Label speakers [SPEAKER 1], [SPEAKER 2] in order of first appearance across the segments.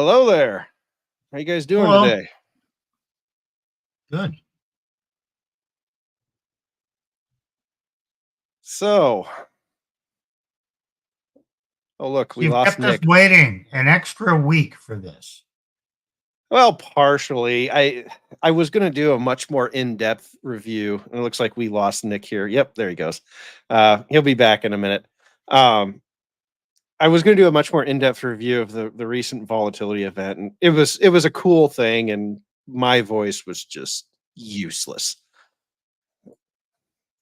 [SPEAKER 1] hello there. How you guys doing
[SPEAKER 2] Hello.
[SPEAKER 1] today?
[SPEAKER 2] Good.
[SPEAKER 1] So, look, we
[SPEAKER 2] You've
[SPEAKER 1] lost
[SPEAKER 2] kept us
[SPEAKER 1] Nick.
[SPEAKER 2] waiting an extra week for this.
[SPEAKER 1] Well, partially. I was going to do a much more in-depth review. It looks like we lost Nick here. Yep, there he goes. He'll be back in a minute. I was going to do a much more in-depth review of the recent volatility event, and it was a cool thing, and my voice was just useless.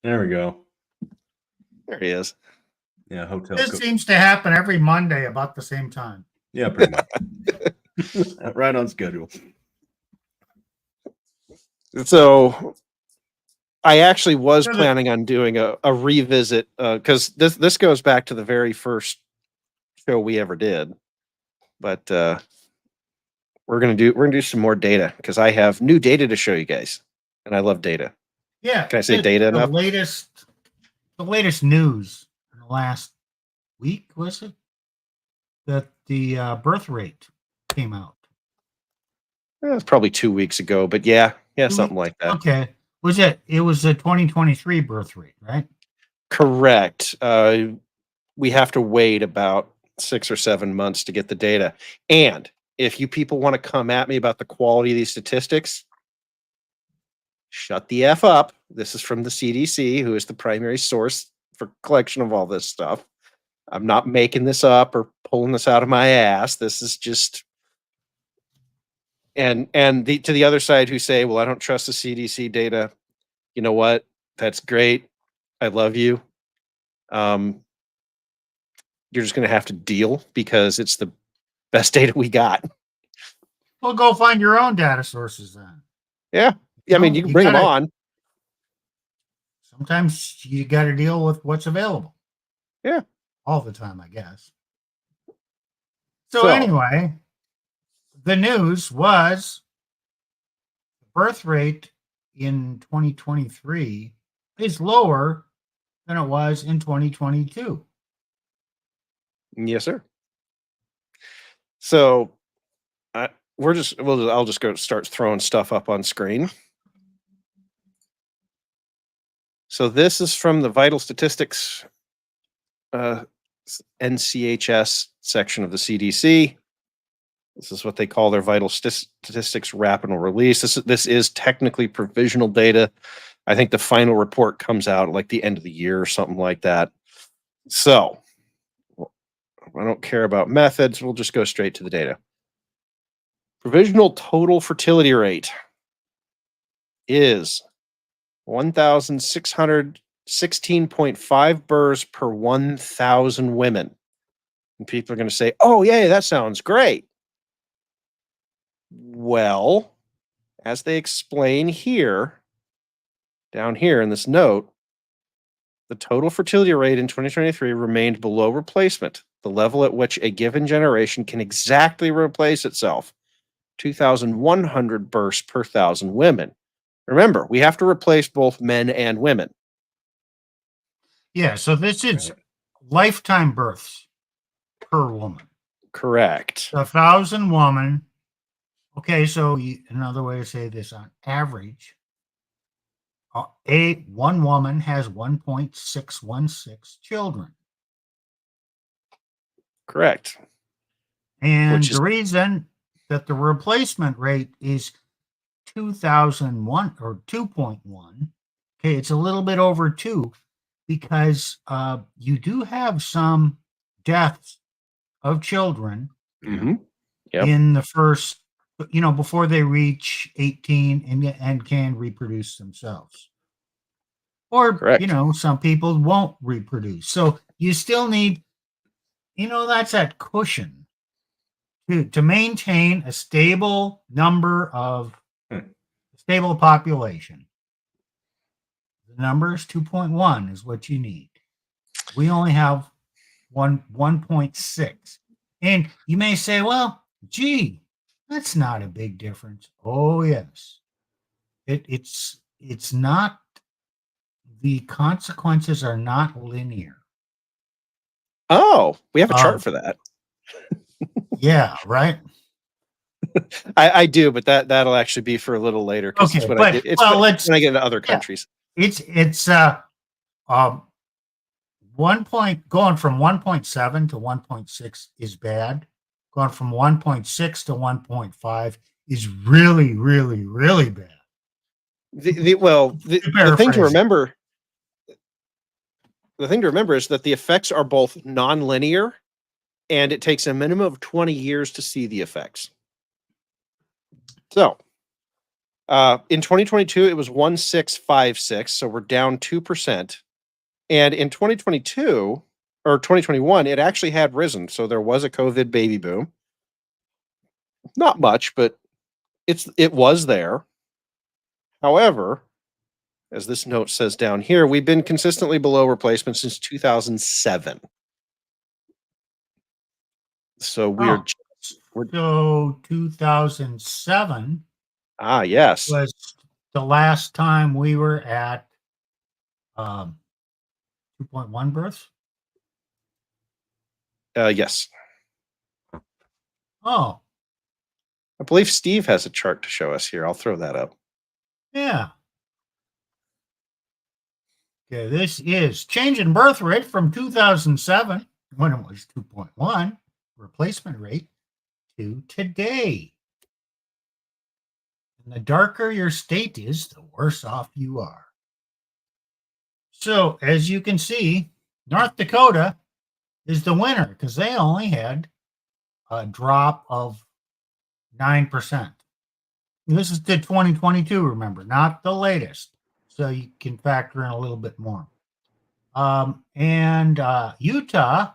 [SPEAKER 3] There we go.
[SPEAKER 1] There he is.
[SPEAKER 3] Yeah, hotel.
[SPEAKER 2] This seems to happen every Monday about the same time.
[SPEAKER 3] Yeah, pretty much. Right on schedule.
[SPEAKER 1] So I actually was planning on doing a revisit because this goes back to the very first show we ever did, but we're gonna do some more data because I have new data to show you guys, and I love data.
[SPEAKER 2] Yeah.
[SPEAKER 1] Can I say data enough?
[SPEAKER 2] The latest news in the last week, was it? That the birth rate came out.
[SPEAKER 1] It was probably 2 weeks ago, but yeah, something like that.
[SPEAKER 2] Okay. It was the 2023 birth rate, right?
[SPEAKER 1] Correct. We have to wait about 6 or 7 months to get the data. And if you people want to come at me about the quality of these statistics, shut the F up. This is from the CDC, who is the primary source for collection of all this stuff. I'm not making this up or pulling this out of my ass. This is just to the other side who say, well, I don't trust the CDC data. You know what? That's great. I love you. You're just going to have to deal because it's the best data we got.
[SPEAKER 2] Well, go find your own data sources then.
[SPEAKER 1] Yeah. I mean, you can bring them on.
[SPEAKER 2] Sometimes you got to deal with what's available.
[SPEAKER 1] Yeah.
[SPEAKER 2] All the time, I guess. So anyway, the news was the birth rate in 2023 is lower than it was in 2022.
[SPEAKER 1] Yes, sir. So I'll just go start throwing stuff up on screen. So this is from the Vital Statistics NCHS section of the CDC. This is what they call their Vital Statistics Rapid Release. This is technically provisional data. I think the final report comes out like the end of the year or something like that. So I don't care about methods. We'll just go straight to the data. Provisional total fertility rate is 1,616.5 births per 1,000 women. And people are going to say, oh, yeah, that sounds great. Well, as they explain here, down here in this note, the total fertility rate in 2023 remained below replacement, the level at which a given generation can exactly replace itself, 2,100 births per 1,000 women. Remember, we have to replace both men and women.
[SPEAKER 2] Yeah, so this is lifetime births per woman.
[SPEAKER 1] Correct.
[SPEAKER 2] 1,000 women. Okay, so another way to say this, on average, one woman has 1.616 children.
[SPEAKER 1] Correct.
[SPEAKER 2] And the reason that the replacement rate is 2001 or 2.1, okay, it's a little bit over 2 because you do have some deaths of children in the first, before they reach 18 and can reproduce themselves. Or, some people won't reproduce. So you still need, that's that cushion to maintain a stable number of stable population. The number is 2.1 is what you need. We only have 1.6. And you may say, well, gee, that's not a big difference. Oh, yes. It's not, the consequences are not linear.
[SPEAKER 1] Oh, we have a chart for that.
[SPEAKER 2] Yeah, right.
[SPEAKER 1] I do, but that'll actually be for a little later.
[SPEAKER 2] Okay,
[SPEAKER 1] It's when
[SPEAKER 2] but
[SPEAKER 1] when I get into other countries.
[SPEAKER 2] It's um going from 1.7 to 1.6 is bad. Going from 1.6 to 1.5 is really, really, really bad.
[SPEAKER 1] The thing to remember. The thing to remember is that the effects are both non-linear, and it takes a minimum of 20 years to see the effects. So, in 2022, it was 1,656, so we're down 2%. And in 2022 or 2021, it actually had risen. So there was a COVID baby boom. Not much, but it was there. However, as this note says down here, we've been consistently below replacement since 2007. So we're
[SPEAKER 2] so 2007
[SPEAKER 1] yes.
[SPEAKER 2] was the last time we were at 2.1 births.
[SPEAKER 1] Yes.
[SPEAKER 2] Oh,
[SPEAKER 1] I believe Steve has a chart to show us here. I'll throw that up.
[SPEAKER 2] yeah. Okay, this is change in birth rate from 2007, when it was 2.1 replacement rate, to today. And the darker your state is, the worse off you are. So, as you can see, North Dakota is the winner because they only had a drop of 9%. This is to 2022, remember, not the latest. So you can factor in a little bit more. And Utah,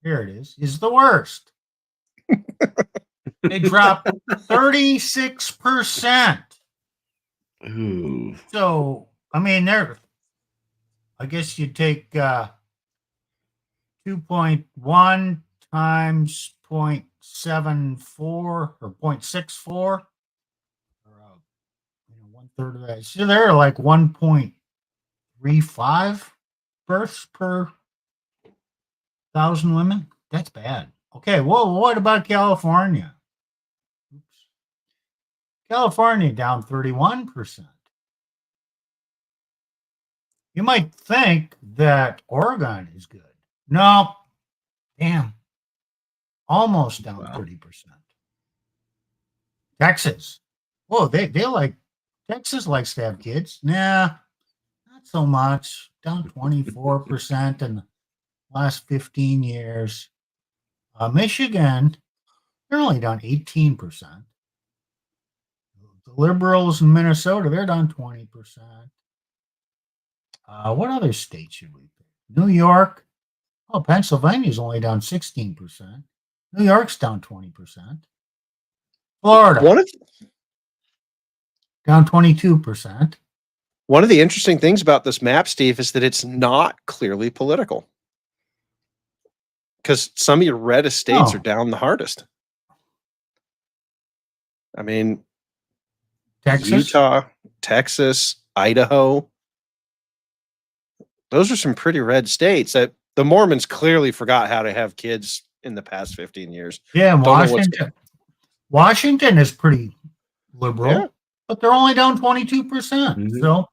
[SPEAKER 2] here it is the worst. They dropped 36%.
[SPEAKER 3] Ooh.
[SPEAKER 2] So, I mean, I guess you take 2.1 times 0.74 or 0.64, or 1/3 of that. So they're like 1.35 births per 1,000 women. That's bad. Okay, well, what about California? Oops. California down 31%. You might think that Oregon is good. No, damn. Almost down 30%. Texas. Whoa, they like, Texas likes to have kids. Nah, not so much. Down 24% in the last 15 years. Michigan, they're only down 18%. The liberals in Minnesota, they're down 20%. What other states should we pick? New York. Oh, Pennsylvania's only down 16%. New York's down 20%. Florida down 22%.
[SPEAKER 1] One of the interesting things about this map, Steve, is that it's not clearly political. Because some of your reddest states are down the hardest. I mean,
[SPEAKER 2] Texas,
[SPEAKER 1] Utah, Texas, Idaho. Those are some pretty red states that the Mormons clearly forgot how to have kids in the past 15 years.
[SPEAKER 2] Yeah, Washington is pretty liberal, but they're only down 22%. Mm-hmm. So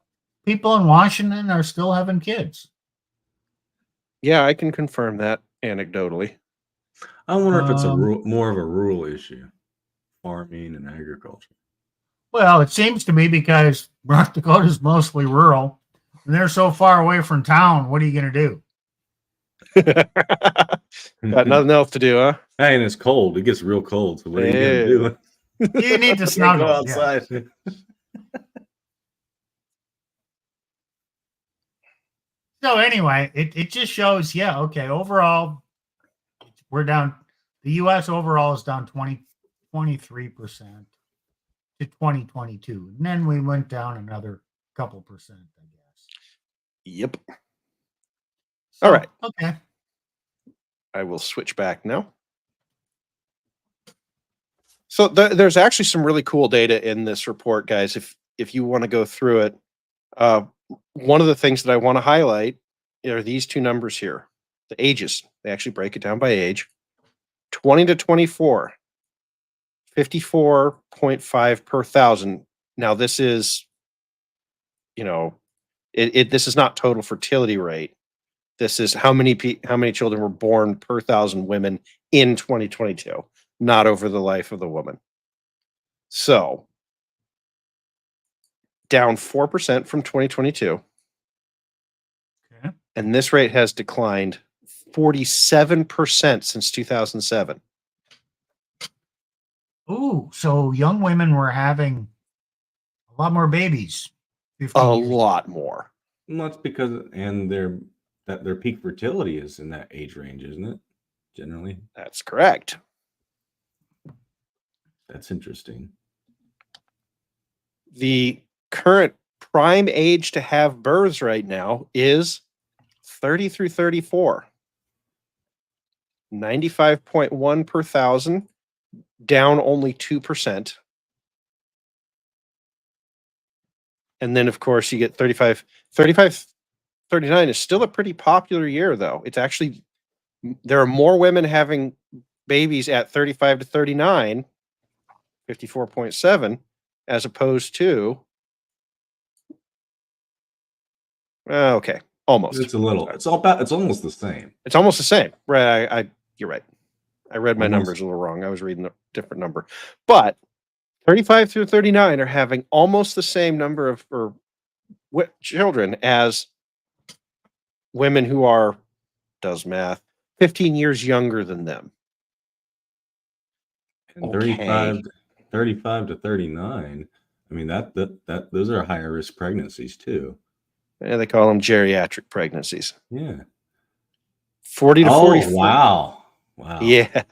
[SPEAKER 2] people in Washington are still having kids.
[SPEAKER 1] Yeah, I can confirm that anecdotally.
[SPEAKER 3] I wonder if it's more of a rural issue, farming and agriculture.
[SPEAKER 2] Well, it seems to me because North Dakota is mostly rural, and they're so far away from town. What are you going to do?
[SPEAKER 1] Got nothing else to do, huh?
[SPEAKER 3] Hey, and it's cold. It gets real cold. So what are you going to do?
[SPEAKER 2] You need to snuggle
[SPEAKER 3] outside.
[SPEAKER 2] Yeah. So anyway, it just shows, overall, we're down. The U.S. overall is down 23% to 2022. And then we went down another couple percent, I guess.
[SPEAKER 1] Yep.
[SPEAKER 2] So,
[SPEAKER 1] all right.
[SPEAKER 2] Okay.
[SPEAKER 1] I will switch back now. So there's actually some really cool data in this report, guys. If you want to go through it, one of the things that I want to highlight are these two numbers here. The ages. They actually break it down by age. 20 to 24. 54.5 per thousand. Now this is, this is not total fertility rate. This is how many children were born per thousand women in 2022, not over the life of the woman. So down 4% from 2022.
[SPEAKER 2] Okay.
[SPEAKER 1] And this rate has declined 47% since 2007.
[SPEAKER 2] Ooh, so young women were having a lot more babies. 15
[SPEAKER 1] A
[SPEAKER 2] years ago.
[SPEAKER 1] lot more.
[SPEAKER 3] Well, that's because their peak fertility is in that age range, isn't it? Generally,
[SPEAKER 1] That's correct.
[SPEAKER 3] that's interesting.
[SPEAKER 1] The current prime age to have births right now is 30 through 34. 95.1 per thousand, down only 2%. And then, of course, you get 35, 39 is still a pretty popular year, though. It's actually, there are more women having babies at 35 to 39, 54.7, as opposed to, okay, almost.
[SPEAKER 3] It's almost the same.
[SPEAKER 1] It's almost the same. Right. You're right. I read my
[SPEAKER 3] Almost.
[SPEAKER 1] numbers a little wrong. I was reading a different number. But 35 through 39 are having almost the same number of children as women who are, does math, 15 years younger than them.
[SPEAKER 3] And
[SPEAKER 1] Okay.
[SPEAKER 3] 35 to 39. I mean, that those are higher risk pregnancies too.
[SPEAKER 1] Yeah, they call them geriatric pregnancies.
[SPEAKER 3] Yeah.
[SPEAKER 1] 40 to 44.
[SPEAKER 3] Wow.
[SPEAKER 1] Yeah.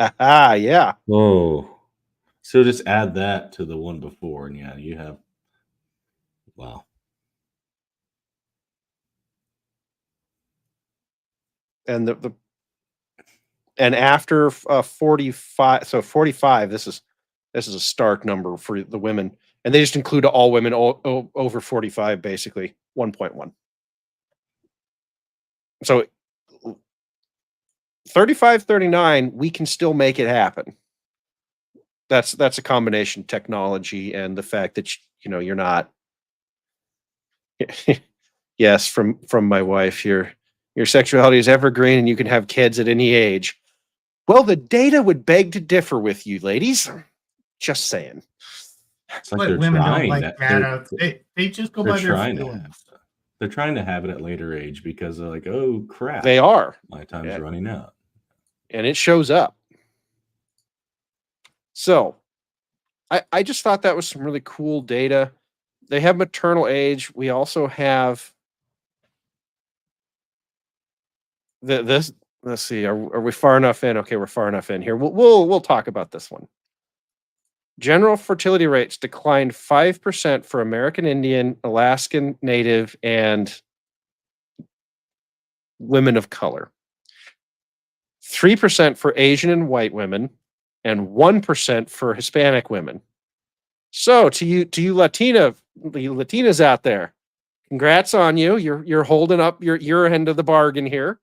[SPEAKER 1] Yeah.
[SPEAKER 3] Oh. So just add that to the one before, and yeah, you have. Wow.
[SPEAKER 1] And and after 45, so 45, this is a stark number for the women, and they just include all women over 45, basically 1.1. So 35, 39, we can still make it happen. That's a combination of technology and the fact that you're not. Yes, from my wife, your sexuality is evergreen and you can have kids at any age. Well, the data would beg to differ with you, ladies. Just saying.
[SPEAKER 3] It's like
[SPEAKER 2] But
[SPEAKER 3] they're
[SPEAKER 2] women don't
[SPEAKER 3] trying
[SPEAKER 2] like
[SPEAKER 3] that.
[SPEAKER 2] that. They just go
[SPEAKER 3] They're
[SPEAKER 2] by their
[SPEAKER 3] trying to
[SPEAKER 2] feelings.
[SPEAKER 3] have. They're trying to have it at later age because they're like, oh crap,
[SPEAKER 1] They are,
[SPEAKER 3] my time's running out.
[SPEAKER 1] and it shows up. So I just thought that was some really cool data. They have maternal age. We also have this. Let's see. Are we far enough in? Okay, we're far enough in here. We'll talk about this one. General fertility rates declined 5% for American Indian, Alaskan Native, and women of color. 3% for Asian and white women, and 1% for Hispanic women. So to you Latinas out there, congrats on you. You're holding up your end of the bargain here.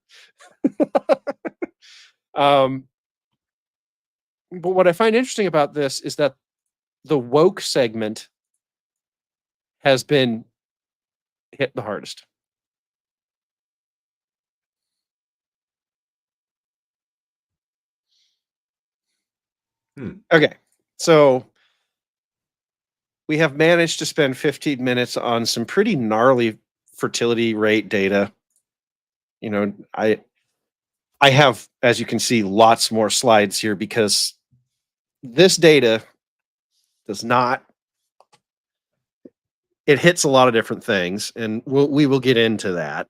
[SPEAKER 1] But what I find interesting about this is that the woke segment has been hit the hardest. Okay, so we have managed to spend 15 minutes on some pretty gnarly fertility rate data. I have, as you can see, lots more slides here because this data does not, it hits a lot of different things, and we will get into that.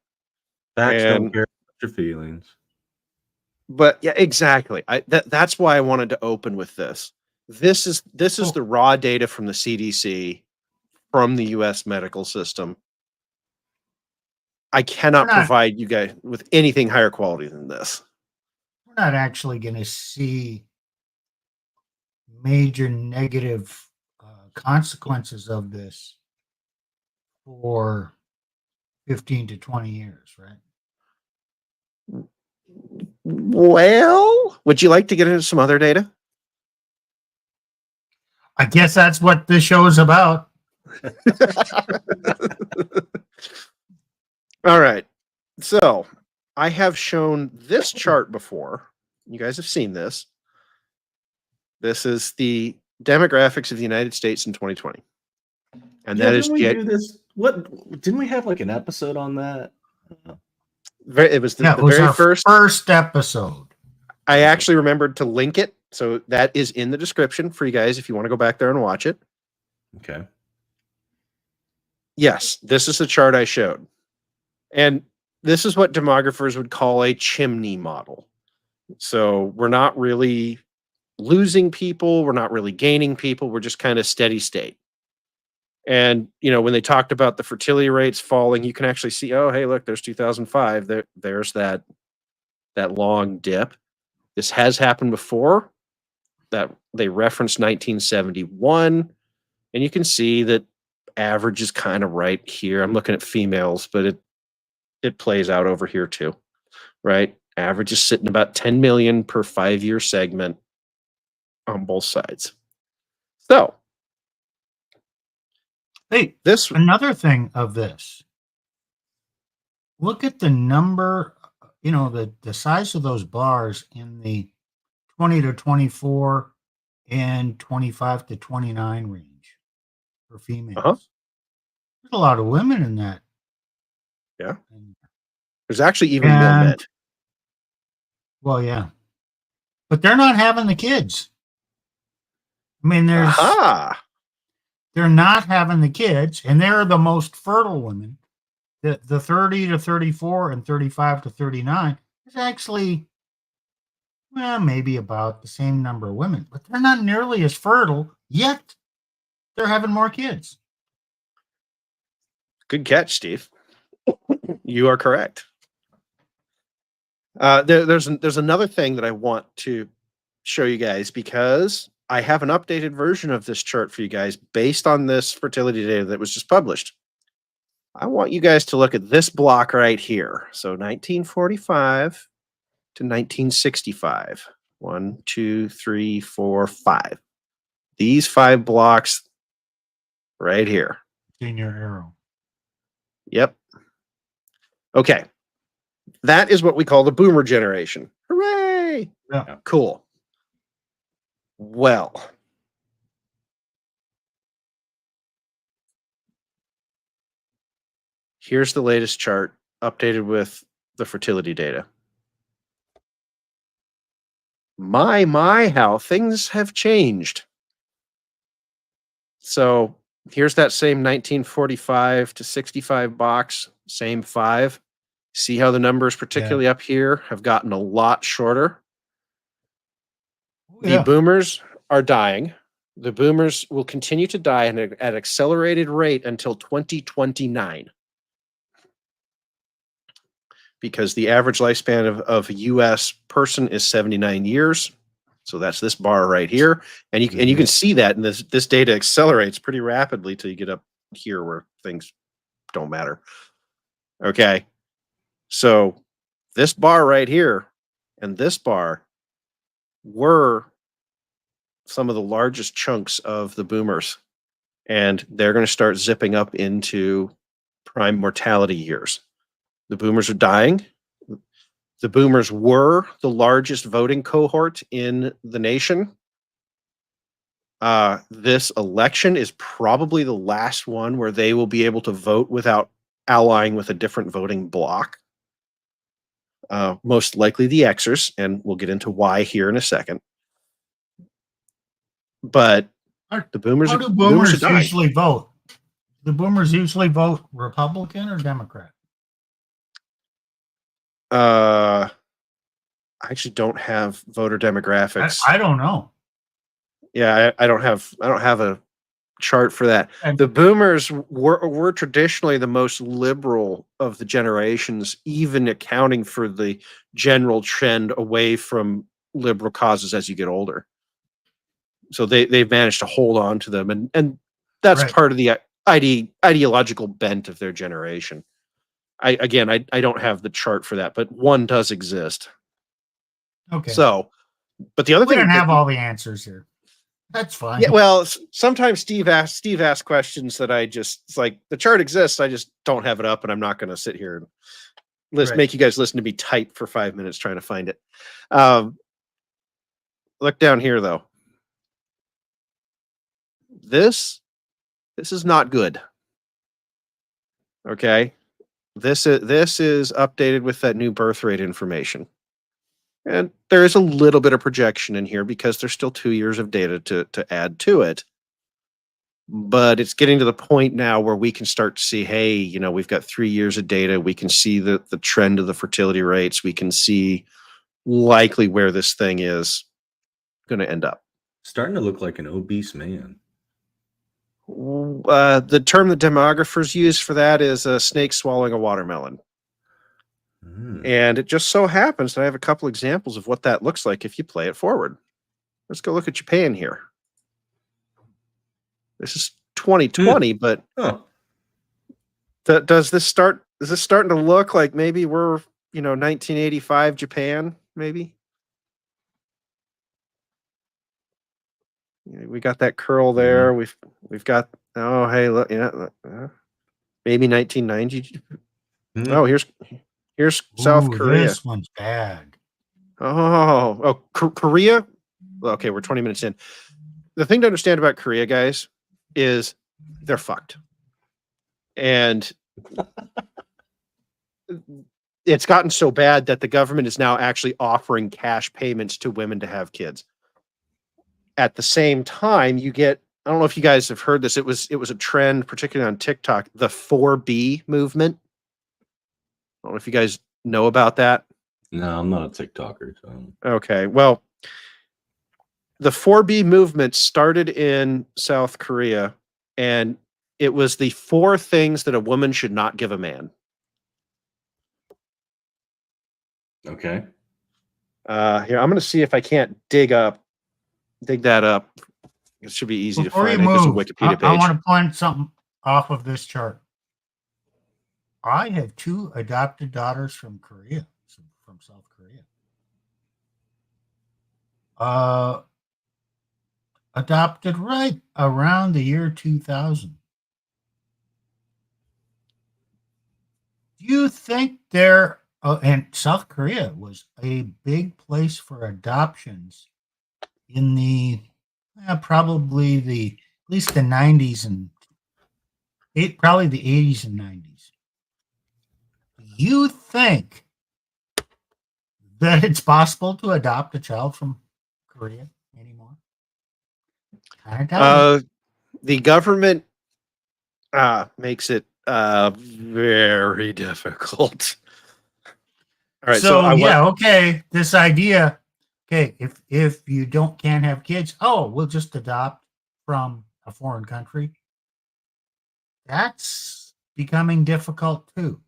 [SPEAKER 3] Facts don't care about your feelings.
[SPEAKER 1] But yeah, exactly. That's why I wanted to open with this. This is the raw data from the CDC, from the US medical system. I cannot provide you guys with anything higher quality than this.
[SPEAKER 2] We're not actually going to see major negative consequences of this for 15 to 20 years, right?
[SPEAKER 1] Well, would you like to get into some other data?
[SPEAKER 2] I guess that's what this show is about.
[SPEAKER 1] All right. So I have shown this chart before. You guys have seen this. This is the demographics of the United States in 2020. And that is
[SPEAKER 3] didn't we do this? What didn't we have like an episode on that?
[SPEAKER 1] it was the
[SPEAKER 2] It was
[SPEAKER 1] very
[SPEAKER 2] our first episode.
[SPEAKER 1] I actually remembered to link it. So that is in the description for you guys if you want to go back there and watch it.
[SPEAKER 3] Okay.
[SPEAKER 1] Yes, this is the chart I showed. And this is what demographers would call a chimney model. So we're not really losing people. We're not really gaining people. We're just kind of steady state. And, when they talked about the fertility rates falling, you can actually see, oh, hey, look, there's 2005. There's that long dip. This has happened before. That they referenced 1971. And you can see that average is kind of right here. I'm looking at females, but it plays out over here too, right? Average is sitting about 10 million per 5-year segment on both sides. So,
[SPEAKER 2] hey, another thing of this. Look at the number, the size of those bars in the 20 to 24 and 25 to 29 range for females. There's a lot of women in that.
[SPEAKER 1] Yeah. There's actually even more men.
[SPEAKER 2] Well, yeah. But they're not having the kids. I mean, they're not having the kids, and they're the most fertile women. The 30 to 34 and 35 to 39 is actually, maybe about the same number of women, but they're not nearly as fertile, yet they're having more kids.
[SPEAKER 1] Good catch, Steve. You are correct. There's another thing that I want to show you guys because I have an updated version of this chart for you guys based on this fertility data that was just published. I want you guys to look at this block right here. So 1945 to 1965. 1, 2, 3, 4, 5. These 5 blocks right here.
[SPEAKER 2] Senior arrow.
[SPEAKER 1] Yep. Okay. That is what we call the boomer generation. Hooray!
[SPEAKER 2] Yeah.
[SPEAKER 1] Cool. Well, here's the latest chart updated with the fertility data. My, how things have changed. So here's that same 1945 to 65 box, same 5. See how the numbers, particularly up here, have gotten a lot shorter. The boomers are dying. The boomers will continue to die at an accelerated rate until 2029. Because the average lifespan of a U.S. person is 79 years. So that's this bar right here. And you can see that, and this data accelerates pretty rapidly till you get up here where things don't matter. Okay. So this bar right here and this bar were some of the largest chunks of the boomers. And they're going to start zipping up into prime mortality years. The boomers are dying. The boomers were the largest voting cohort in the nation. This election is probably the last one where they will be able to vote without allying with a different voting bloc. Most likely the Xers, and we'll get into why here in a second. But the boomers,
[SPEAKER 2] how do boomers usually vote? The boomers usually vote Republican or Democrat?
[SPEAKER 1] I actually don't have voter demographics.
[SPEAKER 2] I don't know.
[SPEAKER 1] Yeah, I don't have a chart for that. The boomers were traditionally the most liberal of the generations, even accounting for the general trend away from liberal causes as you get older. So they've managed to hold on to them, and that's part of the ideological bent of their generation. I don't have the chart for that, but one does exist.
[SPEAKER 2] Okay.
[SPEAKER 1] So, but the other thing,
[SPEAKER 2] we don't have all the answers here. That's fine.
[SPEAKER 1] Yeah, well, sometimes Steve asks questions that it's like the chart exists. I just don't have it up, and I'm not going to sit here and
[SPEAKER 2] Right.
[SPEAKER 1] make you guys listen to me type for 5 minutes trying to find it. Look down here, though. This is not good. Okay, this is updated with that new birth rate information, and there is a little bit of projection in here because there's still 2 years of data to add to it. But it's getting to the point now where we can start to see, hey, you know, we've got 3 years of data. We can see the trend of the fertility rates. We can see likely where this thing is going to end up.
[SPEAKER 3] Starting to look like an obese man.
[SPEAKER 1] The term that demographers use for that is a snake swallowing a watermelon. And it just so happens that I have a couple examples of what that looks like if you play it forward. Let's go look at Japan here. This is 2020, but is this starting to look like maybe we're, 1985 Japan, maybe? We got that curl there. We've got, oh, hey, look, maybe 1990. Oh, here's South Korea.
[SPEAKER 2] This one's bad.
[SPEAKER 1] Oh, Korea. Okay, we're 20 minutes in. The thing to understand about Korea, guys, is they're fucked. And it's gotten so bad that the government is now actually offering cash payments to women to have kids. At the same time, you get, I don't know if you guys have heard this, it was a trend, particularly on TikTok, the 4B movement. I don't know if you guys know about that.
[SPEAKER 3] No, I'm not a TikToker. So.
[SPEAKER 1] Okay, well, the 4B movement started in South Korea, and it was the 4 things that a woman should not give a man.
[SPEAKER 3] Okay.
[SPEAKER 1] Here, I'm going to see if I can't dig that up. It should be easy
[SPEAKER 2] Before
[SPEAKER 1] to find.
[SPEAKER 2] you
[SPEAKER 1] There's a
[SPEAKER 2] move,
[SPEAKER 1] Wikipedia page.
[SPEAKER 2] I want to point something off of this chart. I have 2 adopted daughters from Korea, from South Korea. Adopted right around the year 2000. Do you think and South Korea was a big place for adoptions in the probably at least the 90s and probably the 80s and 90s. Do you think that it's possible to adopt a child from Korea anymore?
[SPEAKER 1] The government makes it very difficult. All right,
[SPEAKER 2] okay. This idea, okay, if you can't have kids, we'll just adopt from a foreign country. That's becoming difficult too.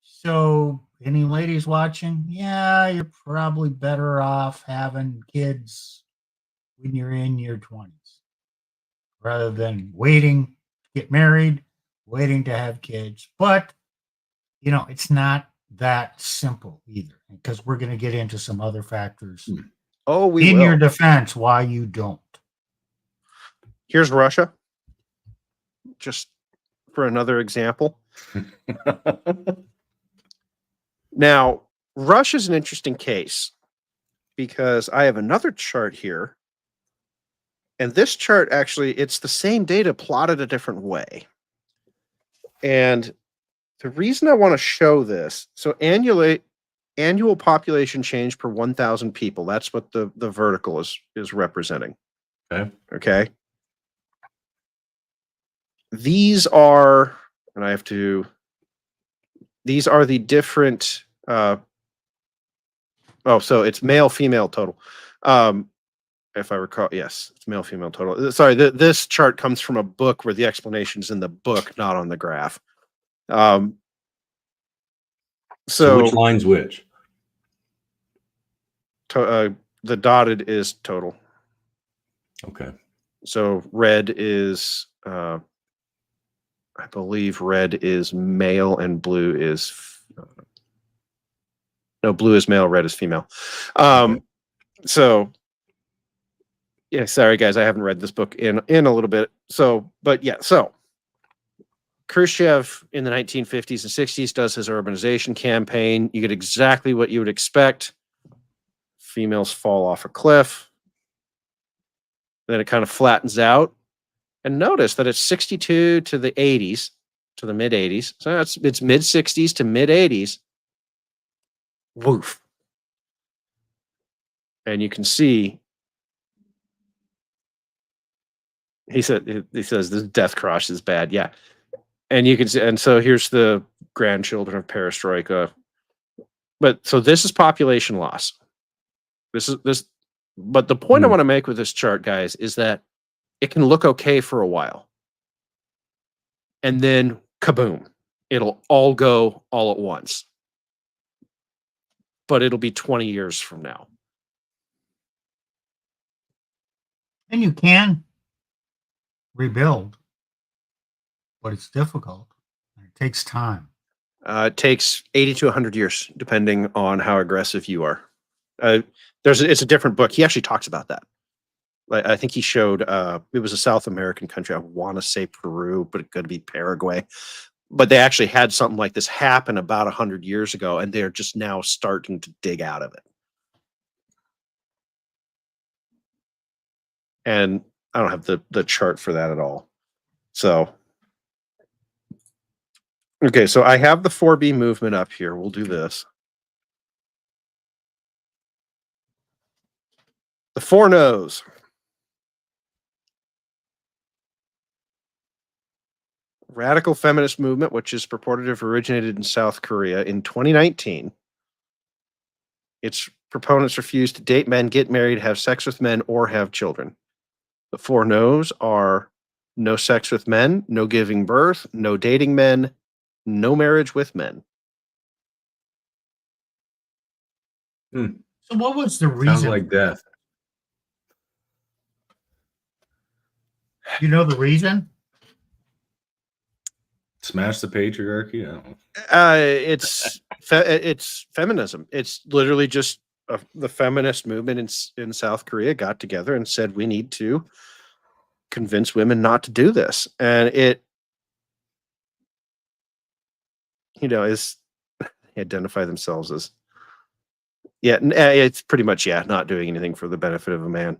[SPEAKER 2] So, any ladies watching? Yeah, you're probably better off having kids when you're in your 20s rather than waiting to get married, waiting to have kids. But, it's not that simple either, because we're going to get into some other factors. In your defense, why you don't.
[SPEAKER 1] Here's Russia, just for another example. Now, Russia's an interesting case because I have another chart here. And this chart, actually, it's the same data plotted a different way. And the reason I want to show this, so annual population change per 1,000 people, that's what the vertical is representing. Okay. These are the different, so it's male, female total. If I recall, yes, it's male, female total. Sorry, this chart comes from a book where the explanation's in the book, not on the graph.
[SPEAKER 3] So which line's which?
[SPEAKER 1] The dotted is total.
[SPEAKER 3] Okay.
[SPEAKER 1] So red is, I believe red is male and blue is, no, blue is male, red is female. So Yeah, sorry guys, I haven't read this book in a little bit. So, but yeah, so Khrushchev in the 1950s and 60s does his urbanization campaign. You get exactly what you would expect. Females fall off a cliff. Then it kind of flattens out. And notice that it's 62 to the 80s, to the mid 80s. So it's mid 60s to mid 80s. Woof. And you can see he says this death cross is bad. Yeah. And you can see, and so here's the grandchildren of perestroika. But so this is population loss. But the point I want to make with this chart, guys, is that it can look okay for a while. And then kaboom, it'll all go all at once. But it'll be 20 years from now.
[SPEAKER 2] And you can rebuild, but it's difficult. It takes time.
[SPEAKER 1] It takes 80 to 100 years, depending on how aggressive you are. It's a different book. He actually talks about that. I think he showed it was a South American country. I want to say Peru, but it could be Paraguay. But they actually had something like this happen about 100 years ago, and they're just now starting to dig out of it. And I don't have the chart for that at all. So, okay, so I have the 4B movement up here. We'll do this. The 4 no's. Radical feminist movement, which is purported to have originated in South Korea in 2019. Its proponents refuse to date men, get married, have sex with men, or have children. The 4 no's are no sex with men, no giving birth, no dating men, no marriage with men.
[SPEAKER 2] So what was the reason?
[SPEAKER 3] Sounds like death.
[SPEAKER 2] You know the reason?
[SPEAKER 3] Smash the patriarchy. I don't know.
[SPEAKER 1] It's feminism. It's literally just the feminist movement in South Korea got together and said we need to convince women not to do this, and it, is identify themselves as it's pretty much not doing anything for the benefit of a man.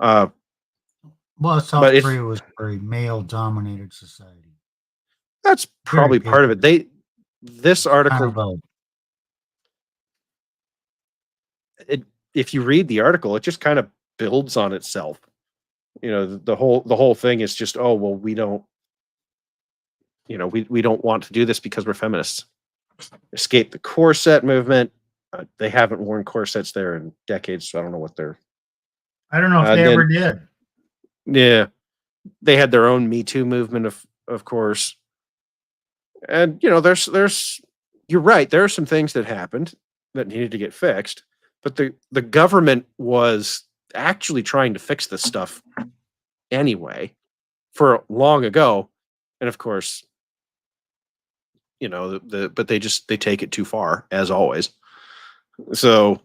[SPEAKER 2] Well, South Korea was a very male-dominated society.
[SPEAKER 1] That's probably part of it. This article, if you read the article, it just kind of builds on itself. The whole thing is just, oh well, we don't, we don't want to do this because we're feminists. Escape the corset movement. They haven't worn corsets there in decades, so I don't know what they're.
[SPEAKER 2] I don't know if they ever did.
[SPEAKER 1] Yeah, they had their own Me Too movement, of course. And there's you're right. There are some things that happened that needed to get fixed, but the government was actually trying to fix this stuff anyway for long ago, and of course, but they take it too far, as always. So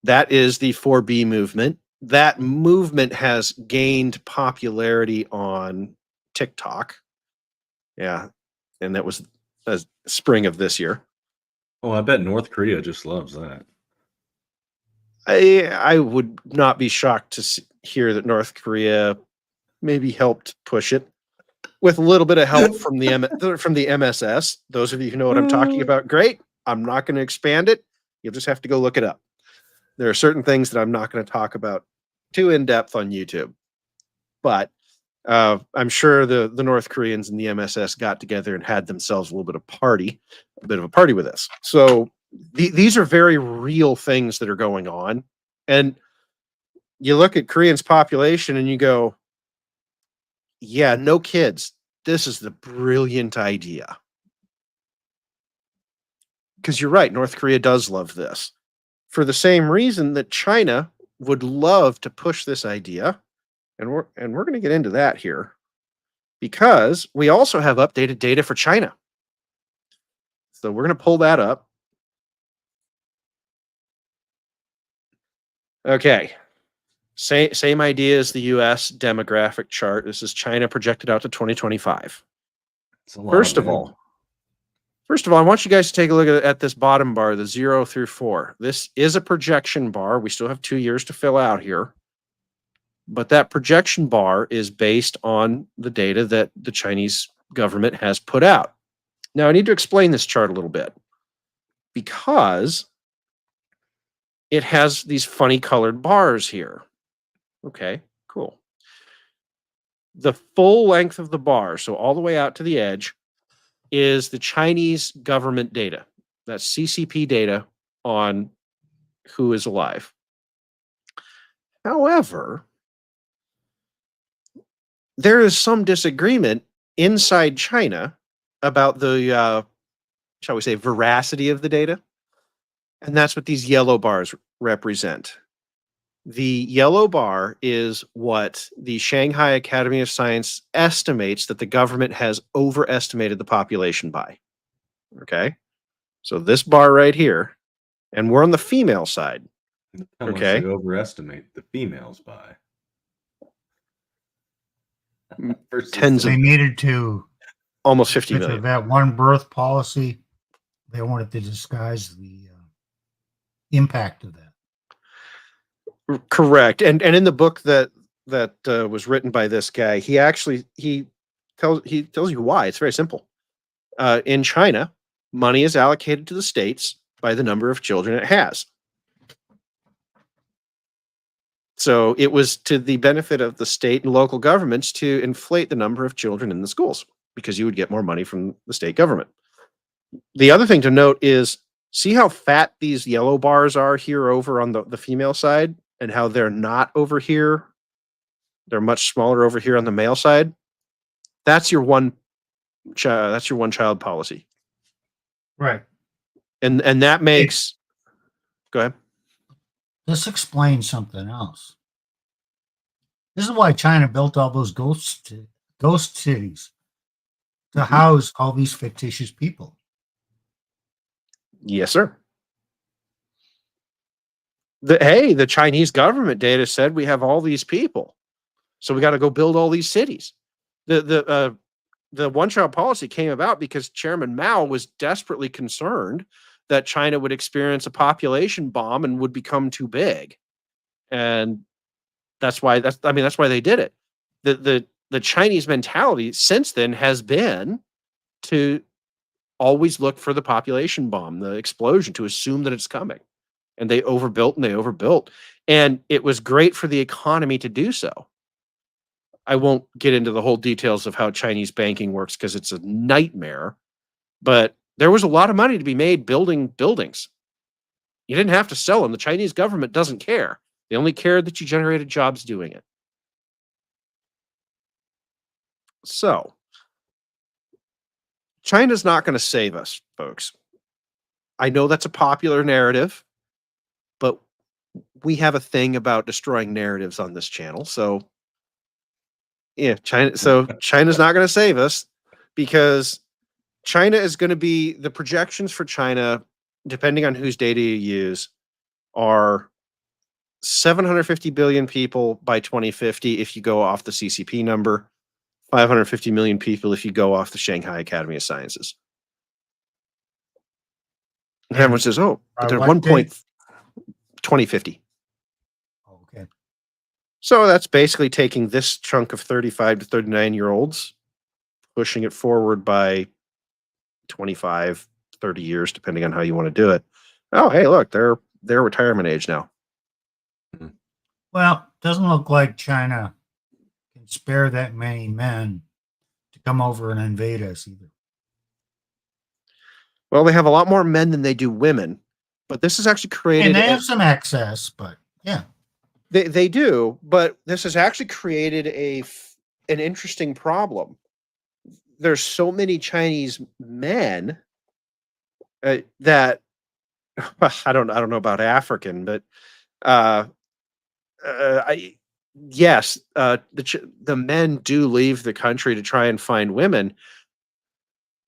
[SPEAKER 1] that is the 4B movement. That movement has gained popularity on TikTok. Yeah. And that was spring of this year.
[SPEAKER 3] Oh, I bet North Korea just loves that.
[SPEAKER 1] I would not be shocked to hear that North Korea maybe helped push it with a little bit of help from the MSS. Those of you who know what I'm talking about, great. I'm not going to expand it. You'll just have to go look it up. There are certain things that I'm not going to talk about too in depth on YouTube, but I'm sure the North Koreans and the MSS got together and had themselves a bit of a party with this. So these are very real things that are going on. And you look at Koreans' population and you go, yeah, no kids. This is the brilliant idea. Because you're right, North Korea does love this. For the same reason that China would love to push this idea. And we're going to get into that here, because we also have updated data for China. So we're going to pull that up. Okay. Same idea as the US demographic chart. This is China projected out to 2025.
[SPEAKER 3] It's a lot
[SPEAKER 1] First of
[SPEAKER 3] men.
[SPEAKER 1] all, I want you guys to take a look at this bottom bar, the 0 through 4. This is a projection bar. We still have 2 years to fill out here. But that projection bar is based on the data that the Chinese government has put out. Now, I need to explain this chart a little bit because it has these funny colored bars here. Okay, cool. The full length of the bar, so all the way out to the edge, is the Chinese government data. That's CCP data on who is alive. However, there is some disagreement inside China about the, shall we say, veracity of the data. And that's what these yellow bars represent. The yellow bar is what the Shanghai Academy of Science estimates that the government has overestimated the population by. Okay. So this bar right here, and we're on the female side.
[SPEAKER 3] How much
[SPEAKER 1] Okay.
[SPEAKER 3] they overestimate the females by. Versus
[SPEAKER 1] Tens
[SPEAKER 3] the-
[SPEAKER 2] They needed to,
[SPEAKER 1] Almost 50
[SPEAKER 2] because
[SPEAKER 1] million.
[SPEAKER 2] of that one birth policy, they wanted to disguise the impact of that.
[SPEAKER 1] Correct. And in the book that was written by this guy, he tells you why. It's very simple. In China, money is allocated to the states by the number of children it has. So it was to the benefit of the state and local governments to inflate the number of children in the schools because you would get more money from the state government. The other thing to note is, see how fat these yellow bars are here over on the female side and how they're not over here. They're much smaller over here on the male side. That's your one child policy.
[SPEAKER 2] Right.
[SPEAKER 1] And that makes, go ahead.
[SPEAKER 2] This explains something else. This is why China built all those ghost cities to house all these fictitious people.
[SPEAKER 1] Yes, sir. The Chinese government data said we have all these people, so we got to go build all these cities. The one-child policy came about because Chairman Mao was desperately concerned that China would experience a population bomb and would become too big, and that's why they did it. The Chinese mentality since then has been to always look for the population bomb, the explosion, to assume that it's coming. And they overbuilt and they overbuilt. And it was great for the economy to do so. I won't get into the whole details of how Chinese banking works because it's a nightmare. But there was a lot of money to be made building buildings. You didn't have to sell them. The Chinese government doesn't care. They only cared that you generated jobs doing it. So, China's not going to save us, folks. I know that's a popular narrative, but we have a thing about destroying narratives on this channel. So, yeah, China's not going to save us because China is going to be, the projections for China, depending on whose data you use, are 750 billion people by 2050 if you go off the CCP number, 550 million people if you go off the Shanghai Academy of Sciences. And everyone says, oh, but they're
[SPEAKER 2] what
[SPEAKER 1] 1
[SPEAKER 2] date?
[SPEAKER 1] 2050.
[SPEAKER 2] Okay.
[SPEAKER 1] So that's basically taking this chunk of 35 to 39-year-olds, pushing it forward by 25, 30 years, depending on how you want to do it. Oh, hey, look, they're retirement age now.
[SPEAKER 2] Well, doesn't look like China can spare that many men to come over and invade us either.
[SPEAKER 1] Well, they have a lot more men than they do women, but this has actually created...
[SPEAKER 2] And they have some excess, but yeah.
[SPEAKER 1] They do, but this has actually created an interesting problem. There's so many Chinese men that I don't know about African, but yes, the men do leave the country to try and find women,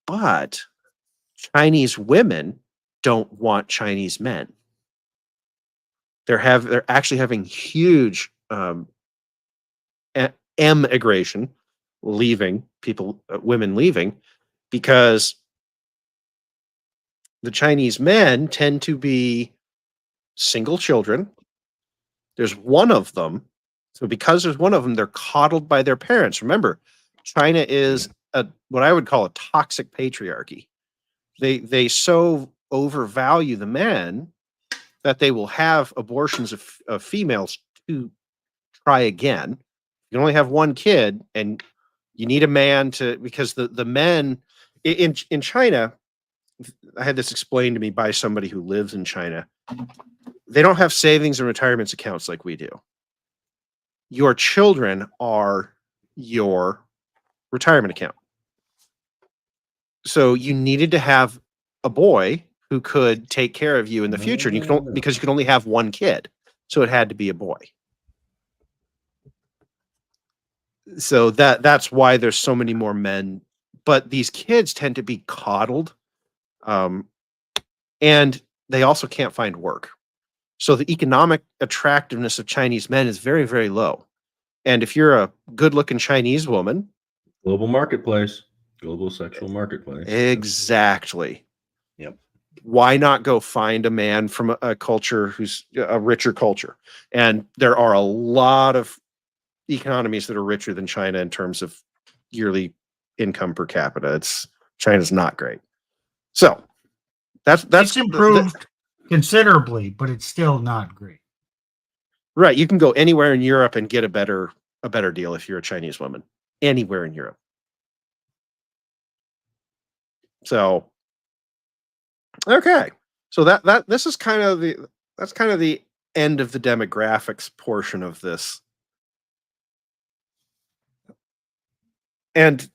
[SPEAKER 1] but Chinese women don't want Chinese men. They're actually having huge um, emigration, leaving people, women leaving, because the Chinese men tend to be single children. There's one of them. So because there's one of them, they're coddled by their parents. Remember, China is what I would call a toxic patriarchy. They so overvalue the men that they will have abortions of females to try again. You can only have one kid, and you need a man to, because the men in China, I had this explained to me by somebody who lives in China. They don't have savings and retirements accounts like we do. Your children are your retirement account. So you needed to have a boy who could take care of you in the future. And you can because you can only have one kid. So it had to be a boy. So that's why there's so many more men. But these kids tend to be coddled. And they also can't find work. So the economic attractiveness of Chinese men is very, very low. And if you're a good-looking Chinese woman,
[SPEAKER 3] global marketplace, global sexual marketplace.
[SPEAKER 1] Exactly.
[SPEAKER 3] Yep.
[SPEAKER 1] Why not go find a man from a culture who's a richer culture? And there are a lot of economies that are richer than China in terms of yearly income per capita. China's not great. So that's
[SPEAKER 2] improved considerably, but it's still not great.
[SPEAKER 1] Right. You can go anywhere in Europe and get a better deal if you're a Chinese woman. Anywhere in Europe. So okay. So this is kind of the end of the demographics portion of this. And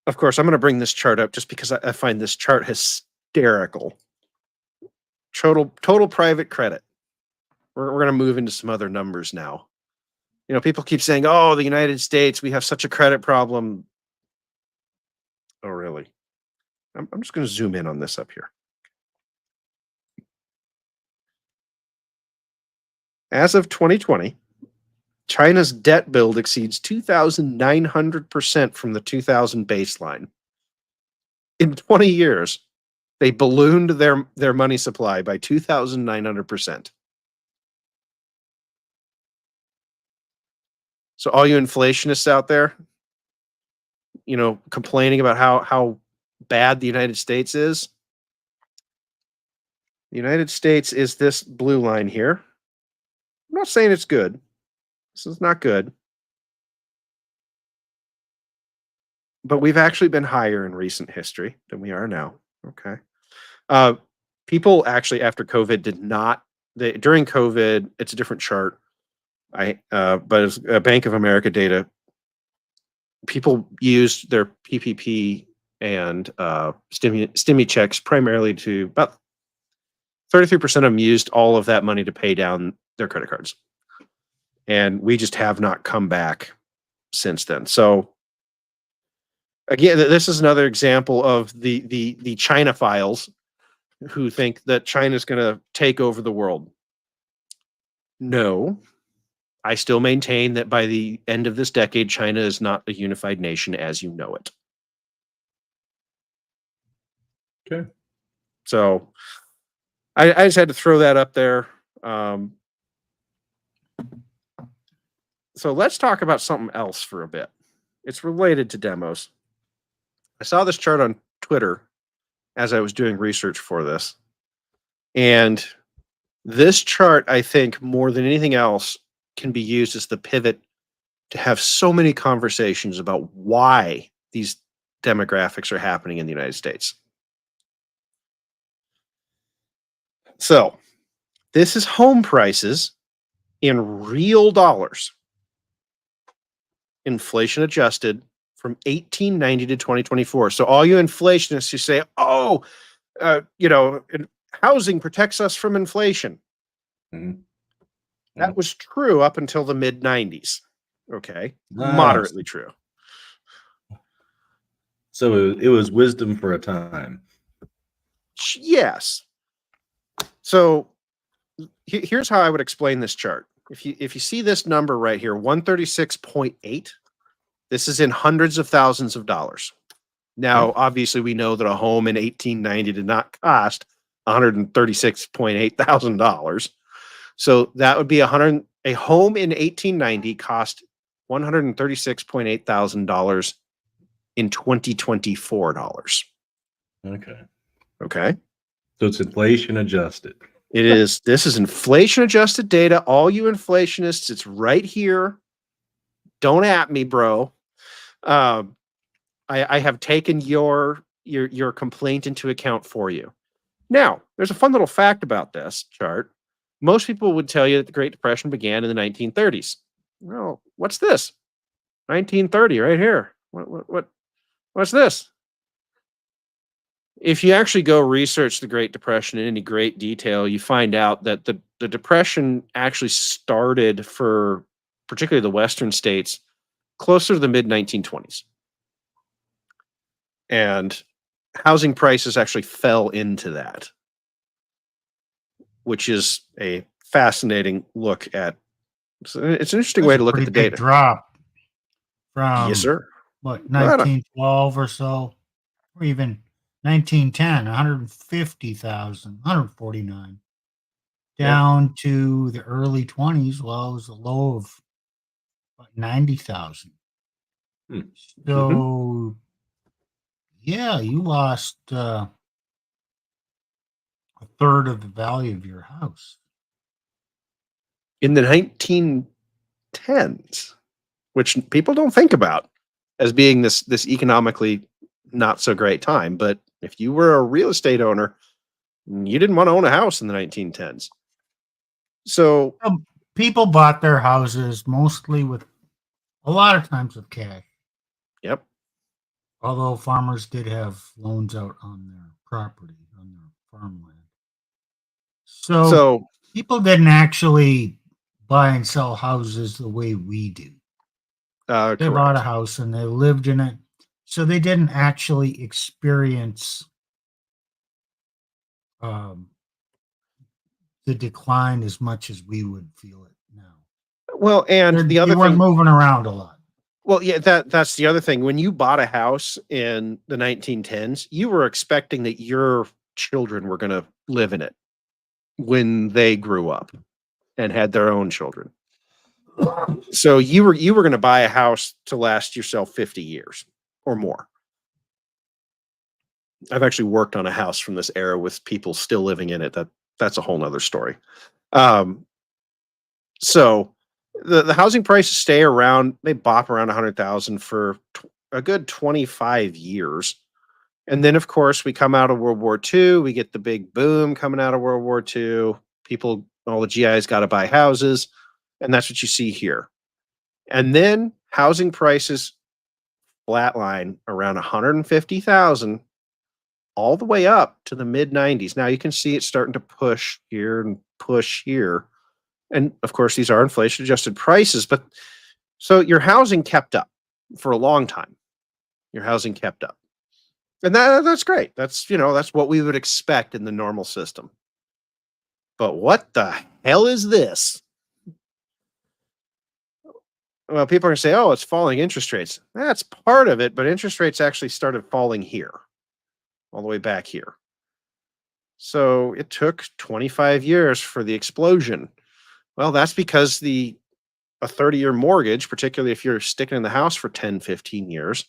[SPEAKER 1] of course, I'm going to bring this chart up just because I find this chart hysterical. Total private credit. We're going to move into some other numbers now. You know, people keep saying, "Oh, the United States, we have such a credit problem." Oh, really? I'm just going to zoom in on this up here. As of 2020, China's debt build exceeds 2,900% from the 2000 baseline. In 20 years, they ballooned their money supply by 2,900%. So all you inflationists out there, you know, complaining about how bad the United States is. The United States is this blue line here. I'm not saying it's good. This is not good. But we've actually been higher in recent history than we are now. Okay. People actually after COVID did not. During COVID, it's a different chart. But it's Bank of America data. People used their PPP and stimmy checks primarily to about 33% of them used all of that money to pay down their credit cards. And we just have not come back since then. So again, this is another example of the China files who think that China's going to take over the world. No, I still maintain that by the end of this decade, China is not a unified nation as you know it.
[SPEAKER 3] Okay.
[SPEAKER 1] So I just had to throw that up there. So let's talk about something else for a bit. It's related to demos. I saw this chart on Twitter as I was doing research for this. And this chart, I think, more than anything else, can be used as the pivot to have so many conversations about why these demographics are happening in the United States. So this is home prices in real dollars, inflation adjusted from 1890 to 2024. So all you inflationists who say, "Oh, housing protects us from inflation," that was true up until the mid 90s. Okay, moderately true.
[SPEAKER 3] So it was wisdom for a time.
[SPEAKER 1] Yes. So here's how I would explain this chart. if you see this number right here, 136.8, this is in hundreds of thousands of dollars. Now, obviously, we know that a home in 1890 did not cost $136,800. So that would be a home in 1890 cost $136,800 in 2024 dollars.
[SPEAKER 3] Okay.
[SPEAKER 1] Okay.
[SPEAKER 3] So it's inflation adjusted.
[SPEAKER 1] This is inflation adjusted data. All you inflationists, it's right here. Don't at me, bro. I have taken your complaint into account for you. Now, there's a fun little fact about this chart. Most people would tell you that the Great Depression began in the 1930s. Well, what's this? 1930 right here. What's this? If you actually go research the Great Depression in any great detail, you find out that the Depression actually started for particularly the Western states closer to the mid 1920s. And housing prices actually fell into that, which is a fascinating look at. It's an interesting way to look at the data.
[SPEAKER 2] Drop from
[SPEAKER 1] Yes, sir.
[SPEAKER 2] What, 1912 or so, or even 1910, 150,000, 149, down to the early 20s. Well, it was a low of 90,000. So, yeah, you lost a third of the value of your house
[SPEAKER 1] in the 1910s, which people don't think about as being this economically not so great time. But if you were a real estate owner, you didn't want to own a house in the 1910s. So
[SPEAKER 2] people bought their houses mostly with a lot of times with cash.
[SPEAKER 1] Yep.
[SPEAKER 2] Although farmers did have loans out on their property, on their farmland. So people didn't actually buy and sell houses the way we do. They bought a house and they lived in it. So they didn't actually experience the decline as much as we would feel it now.
[SPEAKER 1] Well, and the other thing,
[SPEAKER 2] weren't moving around a lot.
[SPEAKER 1] Well, yeah, that's the other thing. When you bought a house in the 1910s, you were expecting that your children were going to live in it when they grew up and had their own children. So you were going to buy a house to last yourself 50 years or more. I've actually worked on a house from this era with people still living in it. That's a whole nother story. So the housing prices stay around, they bop around 100,000 for a good 25 years. And then, of course, we come out of World War II. We get the big boom coming out of World War II. People, all the GIs got to buy houses. And that's what you see here. And then housing prices flatline around 150,000 all the way up to the mid 90s. Now you can see it starting to push here and push here. And of course, these are inflation adjusted prices, but so your housing kept up for a long time. Your housing kept up. And that's great. That's what we would expect in the normal system. But what the hell is this? Well, people are going to say, oh, it's falling interest rates. That's part of it, but interest rates actually started falling here, all the way back here. So it took 25 years for the explosion. Well, that's because a 30-year mortgage, particularly if you're sticking in the house for 10, 15 years,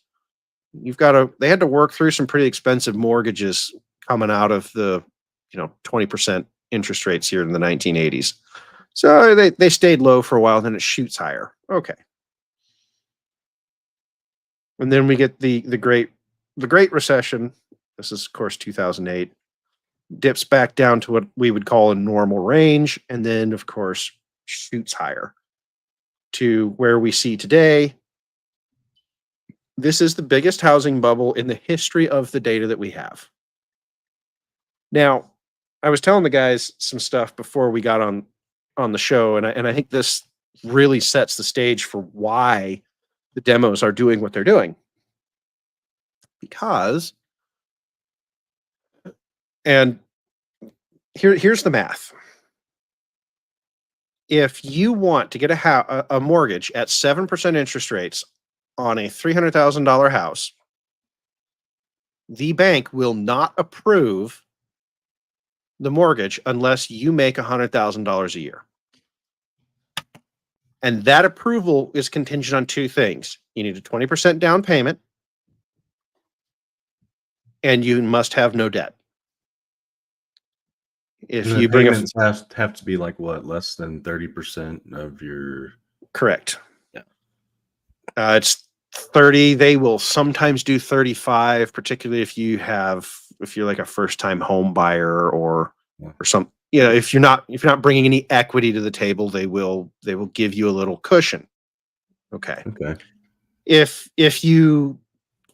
[SPEAKER 1] they had to work through some pretty expensive mortgages coming out of the, 20% interest rates here in the 1980s. So they stayed low for a while, then it shoots higher. Okay. And then we get the Great Recession. This is, of course, 2008. Dips back down to what we would call a normal range, and then, of course, shoots higher to where we see today. This is the biggest housing bubble in the history of the data that we have. Now, I was telling the guys some stuff before we got on the show, and I think this really sets the stage for why the demos are doing what they're doing. Because, and here's the math. if you want to get a mortgage at 7% interest rates on a $300,000 house, the bank will not approve the mortgage unless you make $100,000 a year. And that approval is contingent on two things. You need a 20% down payment, and you must have no debt. If
[SPEAKER 3] And the
[SPEAKER 1] you bring
[SPEAKER 3] payments have to be like what, less than 30% of your.
[SPEAKER 1] correct.
[SPEAKER 3] Yeah.
[SPEAKER 1] It's 30. They will sometimes do 35, particularly if you're like a first time home buyer or some, if you're not bringing any equity to the table, they will give you a little cushion. Okay. If you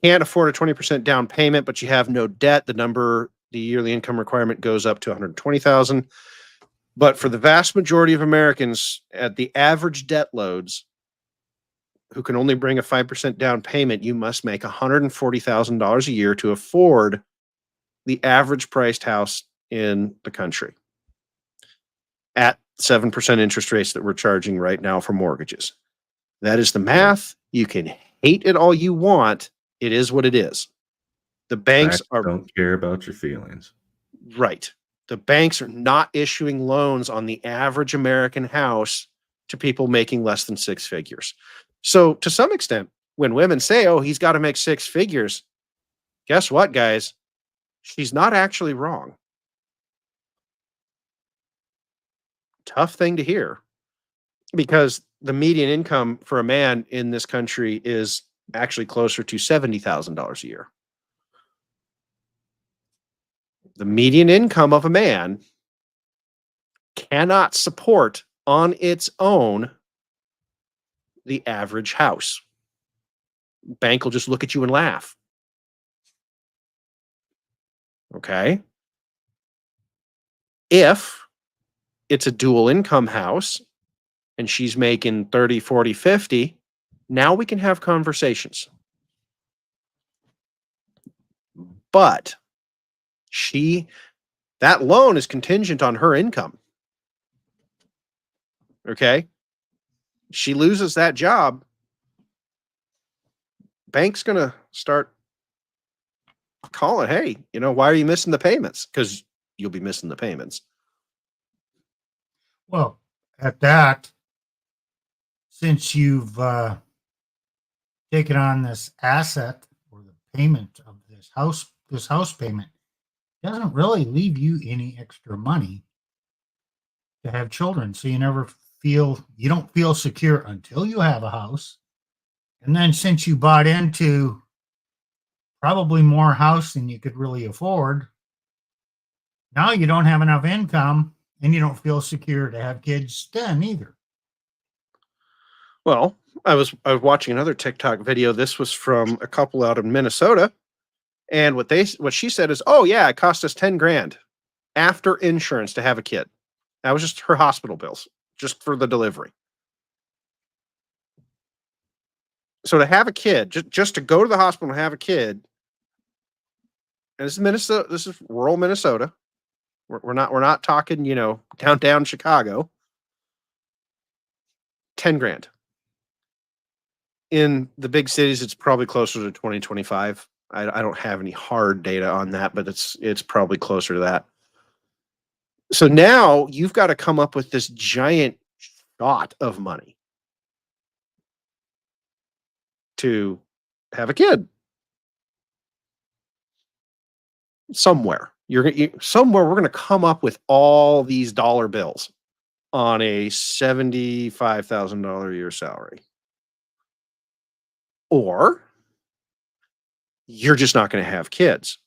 [SPEAKER 1] can't afford a 20% down payment, but you have no debt, the yearly income requirement goes up to 120,000. But for the vast majority of Americans at the average debt loads who can only bring a 5% down payment, you must make $140,000 a year to afford the average priced house in the country at 7% interest rates that we're charging right now for mortgages. That is the math. You can hate it all you want. It is what it is. The banks
[SPEAKER 3] don't care about your feelings.
[SPEAKER 1] Right. The banks are not issuing loans on the average American house to people making less than six figures. So to some extent, when women say, oh, he's got to make six figures, guess what, guys? She's not actually wrong. Tough thing to hear, because the median income for a man in this country is actually closer to $70,000 a year. The median income of a man cannot support on its own the average house. Bank will just look at you and laugh. Okay. If it's a dual income house and she's making 30, 40, 50, now we can have conversations. But that loan is contingent on her income. Okay. She loses that job, bank's going to start calling, hey, why are you missing the payments? Because you'll be missing the payments.
[SPEAKER 2] Well, at that, since you've taken on this asset or the payment of this house payment, doesn't really leave you any extra money to have children. So you don't feel secure until you have a house. And then since you bought into probably more house than you could really afford, now you don't have enough income and you don't feel secure to have kids then either.
[SPEAKER 1] Well, I was watching another TikTok video. This was from a couple out in Minnesota. And what she said is, oh yeah, it cost us 10 grand after insurance to have a kid. That was just her hospital bills, just for the delivery. So to have a kid, just to go to the hospital and have a kid, and this is Minnesota, this is rural Minnesota. We're not talking, downtown Chicago. 10 grand. In the big cities, it's probably closer to 20, 25. I don't have any hard data on that, but it's probably closer to that. So now you've got to come up with this giant shot of money to have a kid. Somewhere somewhere we're going to come up with all these dollar bills on a $75,000 a year salary. Or you're just not going to have kids,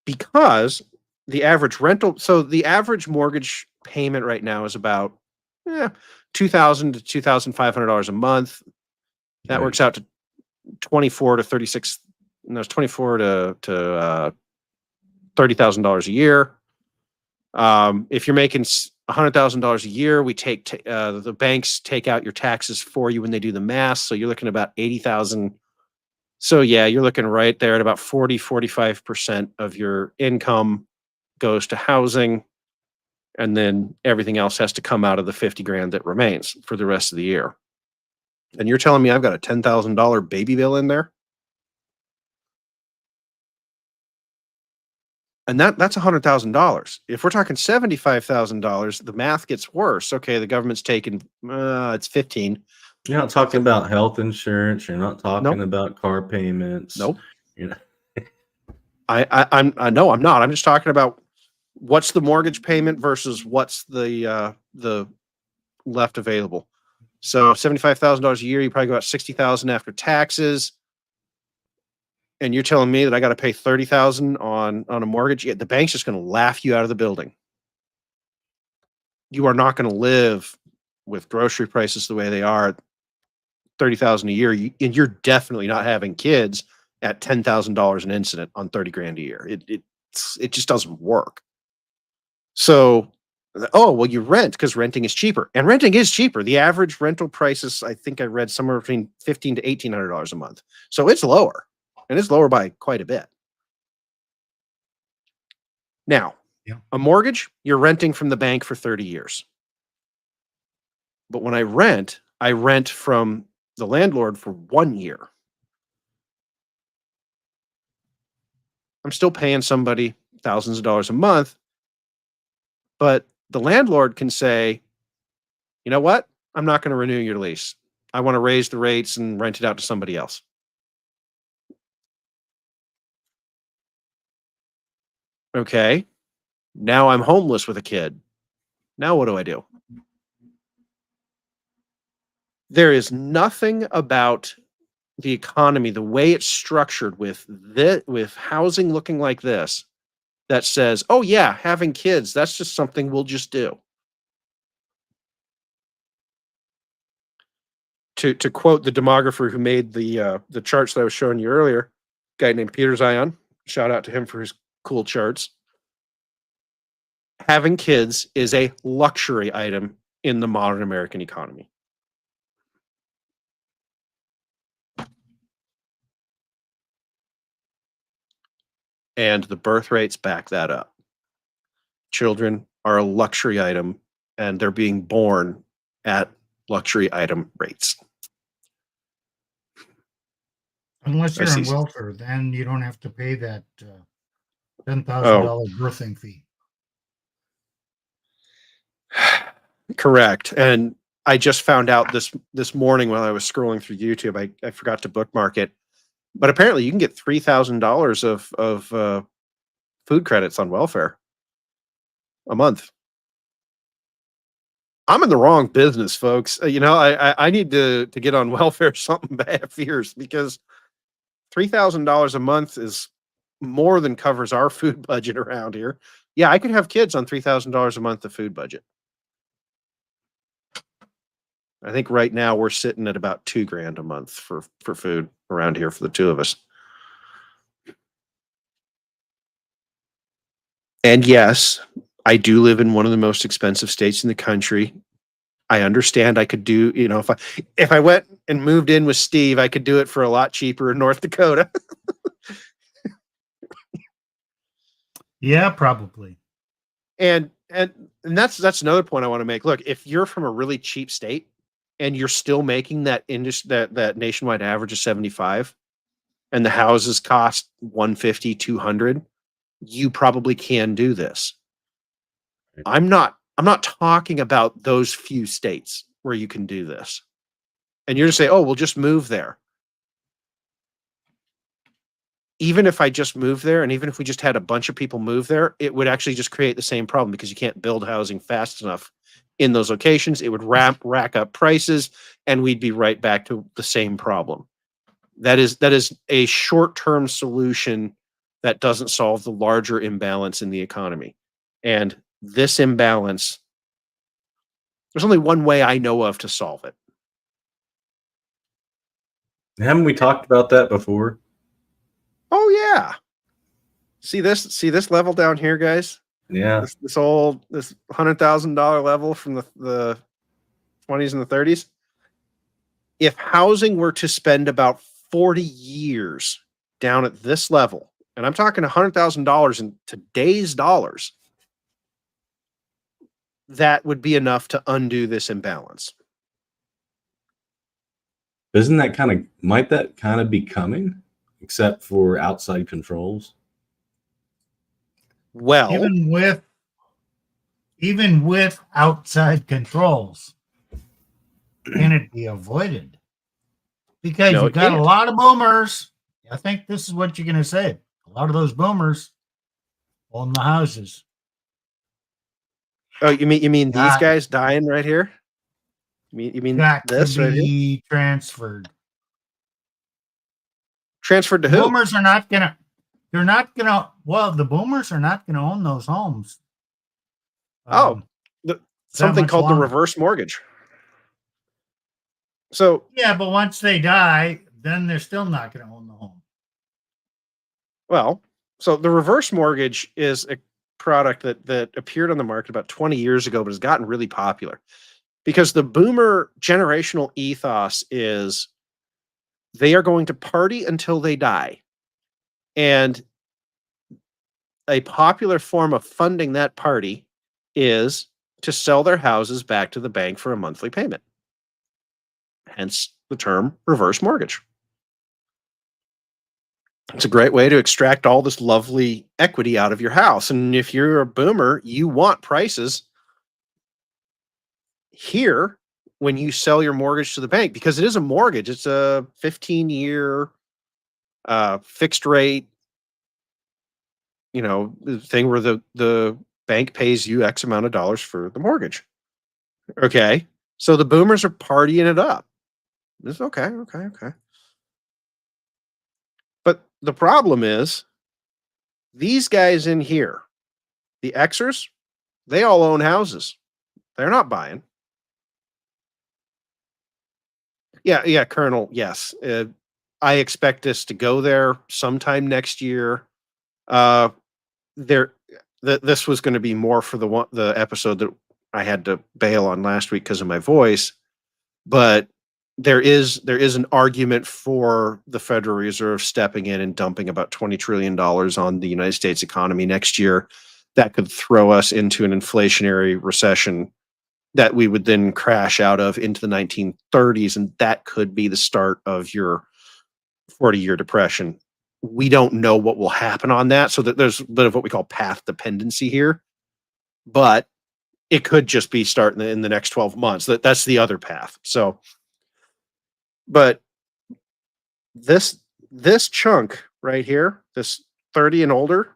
[SPEAKER 1] because the average the average mortgage payment right now is about $2,000 to $2,500 a month. That works out to $24,000 to $30,000 a year. If you're making $100,000 a year, we take the banks take out your taxes for you when they do the math. So you're looking at about $80,000. So yeah, you're looking right there at about 45% of your income goes to housing. And then everything else has to come out of the 50 grand that remains for the rest of the year. And you're telling me I've got a $10,000 baby bill in there? And that's $100,000. If we're talking $75,000, the math gets worse. Okay, the government's taking it's 15.
[SPEAKER 3] You're not talking about health insurance. You're not talking
[SPEAKER 1] Nope.
[SPEAKER 3] about car payments.
[SPEAKER 1] Nope.
[SPEAKER 3] You know,
[SPEAKER 1] I know I'm not. I'm just talking about what's the mortgage payment versus what's the left available. So $75,000 a year, you probably go about 60,000 after taxes. And you're telling me that I got to pay 30,000 on a mortgage? Yeah, the bank's just going to laugh you out of the building. You are not going to live with grocery prices the way they are, 30,000 a year, and you're definitely not having kids at $10,000 an incident on 30 grand a year. It just doesn't work. So, oh, well, you rent because renting is cheaper, and renting is cheaper. The average rental price is, I think I read, somewhere between $1,500 to $1,800 a month. So it's lower. And it's lower by quite a bit. Now, a mortgage, you're renting from the bank for 30 years. But when I rent from the landlord for 1 year. I'm still paying somebody thousands of dollars a month, but the landlord can say, you know what? I'm not going to renew your lease. I want to raise the rates and rent it out to somebody else. Okay. Now I'm homeless with a kid. Now what do I do? There is nothing about the economy, the way it's structured with housing looking like this, that says, oh yeah, having kids, that's just something we'll just do. To quote the demographer who made the charts that I was showing you earlier, a guy named Peter Zion, shout out to him for his cool charts. Having kids is a luxury item in the modern American economy. And the birth rates back that up. Children are a luxury item, and they're being born at luxury item rates.
[SPEAKER 2] Unless you're on welfare, then you don't have to pay that $10,000 birthing fee.
[SPEAKER 1] Correct. And I just found out this morning while I was scrolling through YouTube, I forgot to bookmark it, but apparently you can get $3,000 of food credits on welfare a month. I'm in the wrong business, folks. I need to get on welfare something bad fierce, because $3,000 a month is more than covers our food budget around here. Yeah, I could have kids on $3,000 a month of food budget. I think right now we're sitting at about $2,000 a month for food around here for the two of us. And yes, I do live in one of the most expensive states in the country. I understand I could do, if I went and moved in with Steve, I could do it for a lot cheaper in North Dakota.
[SPEAKER 2] Yeah, probably.
[SPEAKER 1] And that's another point I want to make. Look, if you're from a really cheap state and you're still making that nationwide average of 75, and the houses cost 150, 200, you probably can do this. I'm not talking about those few states where you can do this. And you're to say, oh, we'll just move there. Even if I just moved there, and even if we just had a bunch of people move there, it would actually just create the same problem, because you can't build housing fast enough in those locations. It would rack up prices, and we'd be right back to the same problem. That is a short-term solution that doesn't solve the larger imbalance in the economy. And this imbalance, there's only one way I know of to solve it.
[SPEAKER 3] Haven't we talked about that before?
[SPEAKER 1] Oh yeah. See this level down here, guys?
[SPEAKER 3] Yeah.
[SPEAKER 1] This $100,000 level from the 20s and the 30s. If housing were to spend about 40 years down at this level, and I'm talking $100,000 in today's dollars, that would be enough to undo this imbalance.
[SPEAKER 3] Isn't that might that kind of be coming, except for outside controls?
[SPEAKER 1] Well,
[SPEAKER 2] even with outside controls, can it be avoided? Because
[SPEAKER 1] No,
[SPEAKER 2] you've
[SPEAKER 1] it
[SPEAKER 2] got a
[SPEAKER 1] can't.
[SPEAKER 2] lot of boomers. I think this is what you're going to say. A lot of those boomers own the houses.
[SPEAKER 1] Oh, you mean these
[SPEAKER 2] Got-
[SPEAKER 1] guys dying right here? You mean
[SPEAKER 2] That
[SPEAKER 1] this
[SPEAKER 2] could
[SPEAKER 1] right here?
[SPEAKER 2] be transferred.
[SPEAKER 1] Transferred to who?
[SPEAKER 2] Boomers are not going to. They're not going to. Well, the boomers are not going to own those homes.
[SPEAKER 1] Something
[SPEAKER 2] much
[SPEAKER 1] called the
[SPEAKER 2] longer.
[SPEAKER 1] reverse mortgage. So
[SPEAKER 2] Yeah, but once they die, then they're still not going to own the home.
[SPEAKER 1] well, so the reverse mortgage is a product that appeared on the market about 20 years ago, but has gotten really popular because the boomer generational ethos is they are going to party until they die. And a popular form of funding that party is to sell their houses back to the bank for a monthly payment. Hence the term reverse mortgage. It's a great way to extract all this lovely equity out of your house. And if you're a boomer, you want prices here when you sell your mortgage to the bank because it is a mortgage. It's a 15-year fixed rate, thing where the bank pays you X amount of dollars for the mortgage. Okay. So the boomers are partying it up. It's okay. But the problem is these guys in here, the Xers, they all own houses. They're not buying. Yeah, Colonel. Yes. I expect this to go there sometime next year. This was going to be more for the episode that I had to bail on last week because of my voice, but there is an argument for the Federal Reserve stepping in and dumping about $20 trillion on the United States economy next year. That could throw us into an inflationary recession that we would then crash out of into the 1930s, and that could be the start of your 40-year depression. We don't know what will happen on that, so that there's a bit of what we call path dependency here, but it could just be starting in the next 12 months. That's the other path. So, but this chunk right here, this 30 and older,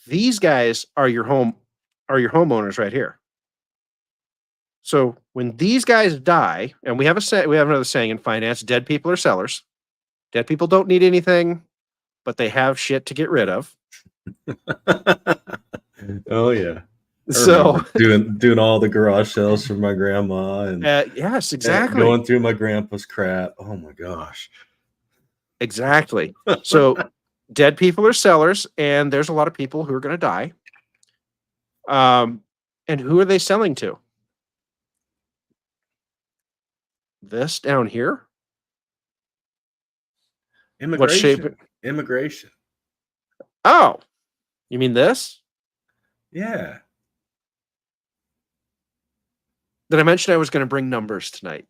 [SPEAKER 1] these guys are your homeowners right here. So when these guys die, and we have another saying in finance: dead people are sellers. Dead people don't need anything, but they have shit to get rid of.
[SPEAKER 3] Oh yeah.
[SPEAKER 1] So
[SPEAKER 3] doing all the garage sales for my grandma and
[SPEAKER 1] yes, exactly.
[SPEAKER 3] Going through my grandpa's crap. Oh my gosh.
[SPEAKER 1] Exactly. So dead people are sellers, and there's a lot of people who are going to die. And who are they selling to? This down here?
[SPEAKER 3] Immigration. Immigration.
[SPEAKER 1] Oh, you mean this?
[SPEAKER 3] Yeah.
[SPEAKER 1] Did I mention I was going to bring numbers tonight?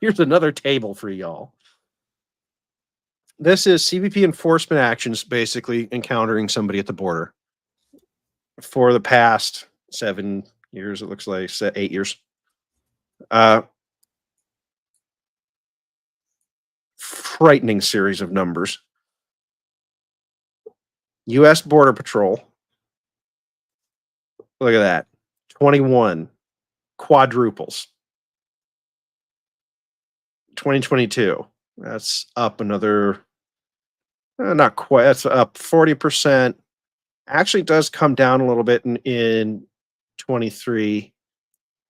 [SPEAKER 1] Here's another table for y'all. This is CBP enforcement actions, basically encountering somebody at the border for the past 7 years. It looks like 8 years. Frightening series of numbers. U.S. Border Patrol. Look at that. 21 quadruples. 2022. That's up another, not quite, that's up 40%. Actually, it does come down a little bit in 23,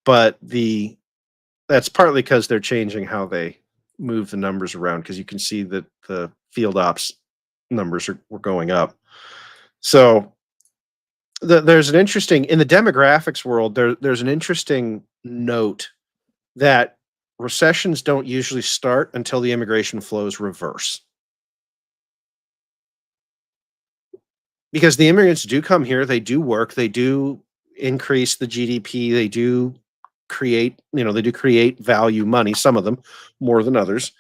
[SPEAKER 1] but that's partly because they're changing how they move the numbers around, because you can see that the field ops numbers were going up. So there's an interesting, in the demographics world, there's an interesting note that recessions don't usually start until the immigration flows reverse. Because the immigrants do come here, they do work, they do increase the GDP. They do create, they do create value money, some of them more than others.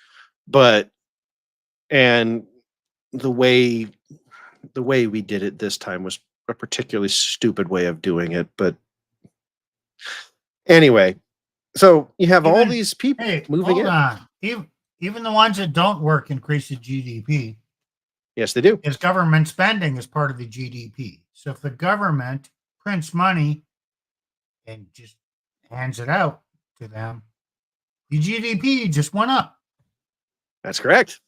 [SPEAKER 1] But and the way we did it this time was a particularly stupid way of doing it. But anyway, so you have all these people moving
[SPEAKER 2] hold
[SPEAKER 1] in.
[SPEAKER 2] on. Even the ones that don't work increase the GDP.
[SPEAKER 1] Yes, they do.
[SPEAKER 2] Because government spending is part of the GDP. So if the government prints money and just hands it out to them, the GDP just went up.
[SPEAKER 1] That's correct.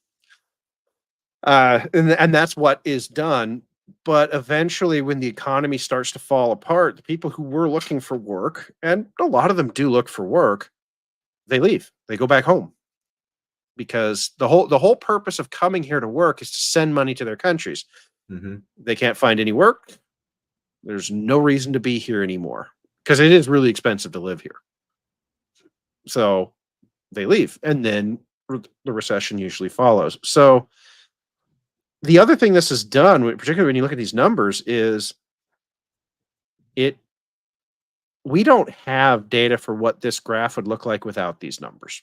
[SPEAKER 1] And that's what is done. But eventually, when the economy starts to fall apart, the people who were looking for work, and a lot of them do look for work, they leave. They go back home. Because the whole purpose of coming here to work is to send money to their countries.
[SPEAKER 3] Mm-hmm.
[SPEAKER 1] They can't find any work. There's no reason to be here anymore because it is really expensive to live here. So they leave, and then the recession usually follows. So the other thing this has done, particularly when you look at these numbers, is we don't have data for what this graph would look like without these numbers.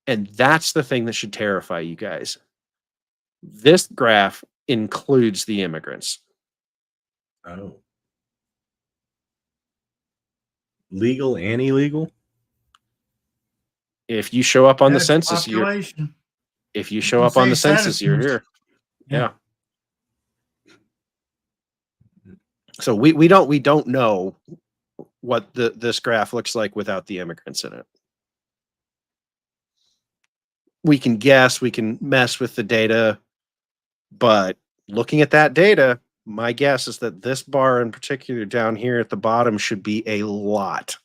[SPEAKER 1] And that's the thing that should terrify you guys. This graph includes the immigrants.
[SPEAKER 3] Oh. Legal and illegal?
[SPEAKER 1] If you show up on the
[SPEAKER 2] That's
[SPEAKER 1] census, you're
[SPEAKER 2] population.
[SPEAKER 1] if you show up on the census, you're here.
[SPEAKER 2] Yeah.
[SPEAKER 1] So we don't know what this graph looks like without the immigrants in it. We can guess, we can mess with the data, but looking at that data, my guess is that this bar in particular down here at the bottom should be a lot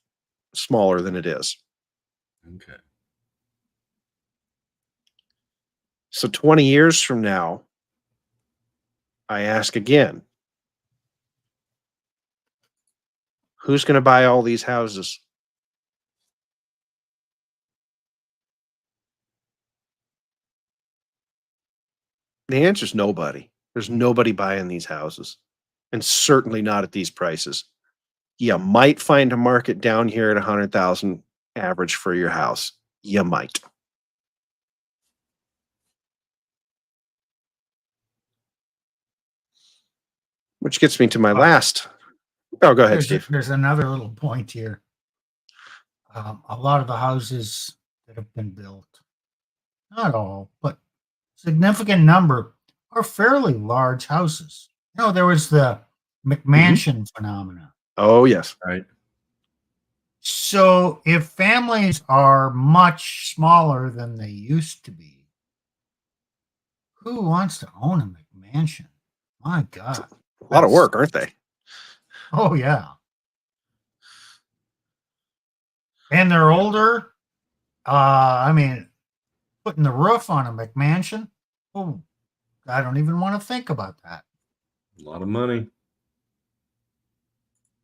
[SPEAKER 1] smaller than it is.
[SPEAKER 3] Okay.
[SPEAKER 1] So 20 years from now, I ask again, who's going to buy all these houses? The answer is nobody. There's nobody buying these houses, and certainly not at these prices. You might find a market down here at 100,000 average for your house. You might. Which gets me to my last. Oh, go ahead, Steve.
[SPEAKER 2] There's another little point here. A lot of the houses that have been built, not all, but significant number, are fairly large houses. There was the McMansion phenomena.
[SPEAKER 1] Oh, yes.
[SPEAKER 3] Right.
[SPEAKER 2] So if families are much smaller than they used to be, who wants to own a McMansion? My God.
[SPEAKER 1] A lot of work, aren't they?
[SPEAKER 2] Oh, yeah. And they're older. Putting the roof on a McMansion, oh, I don't even want to think about that.
[SPEAKER 3] A lot of money.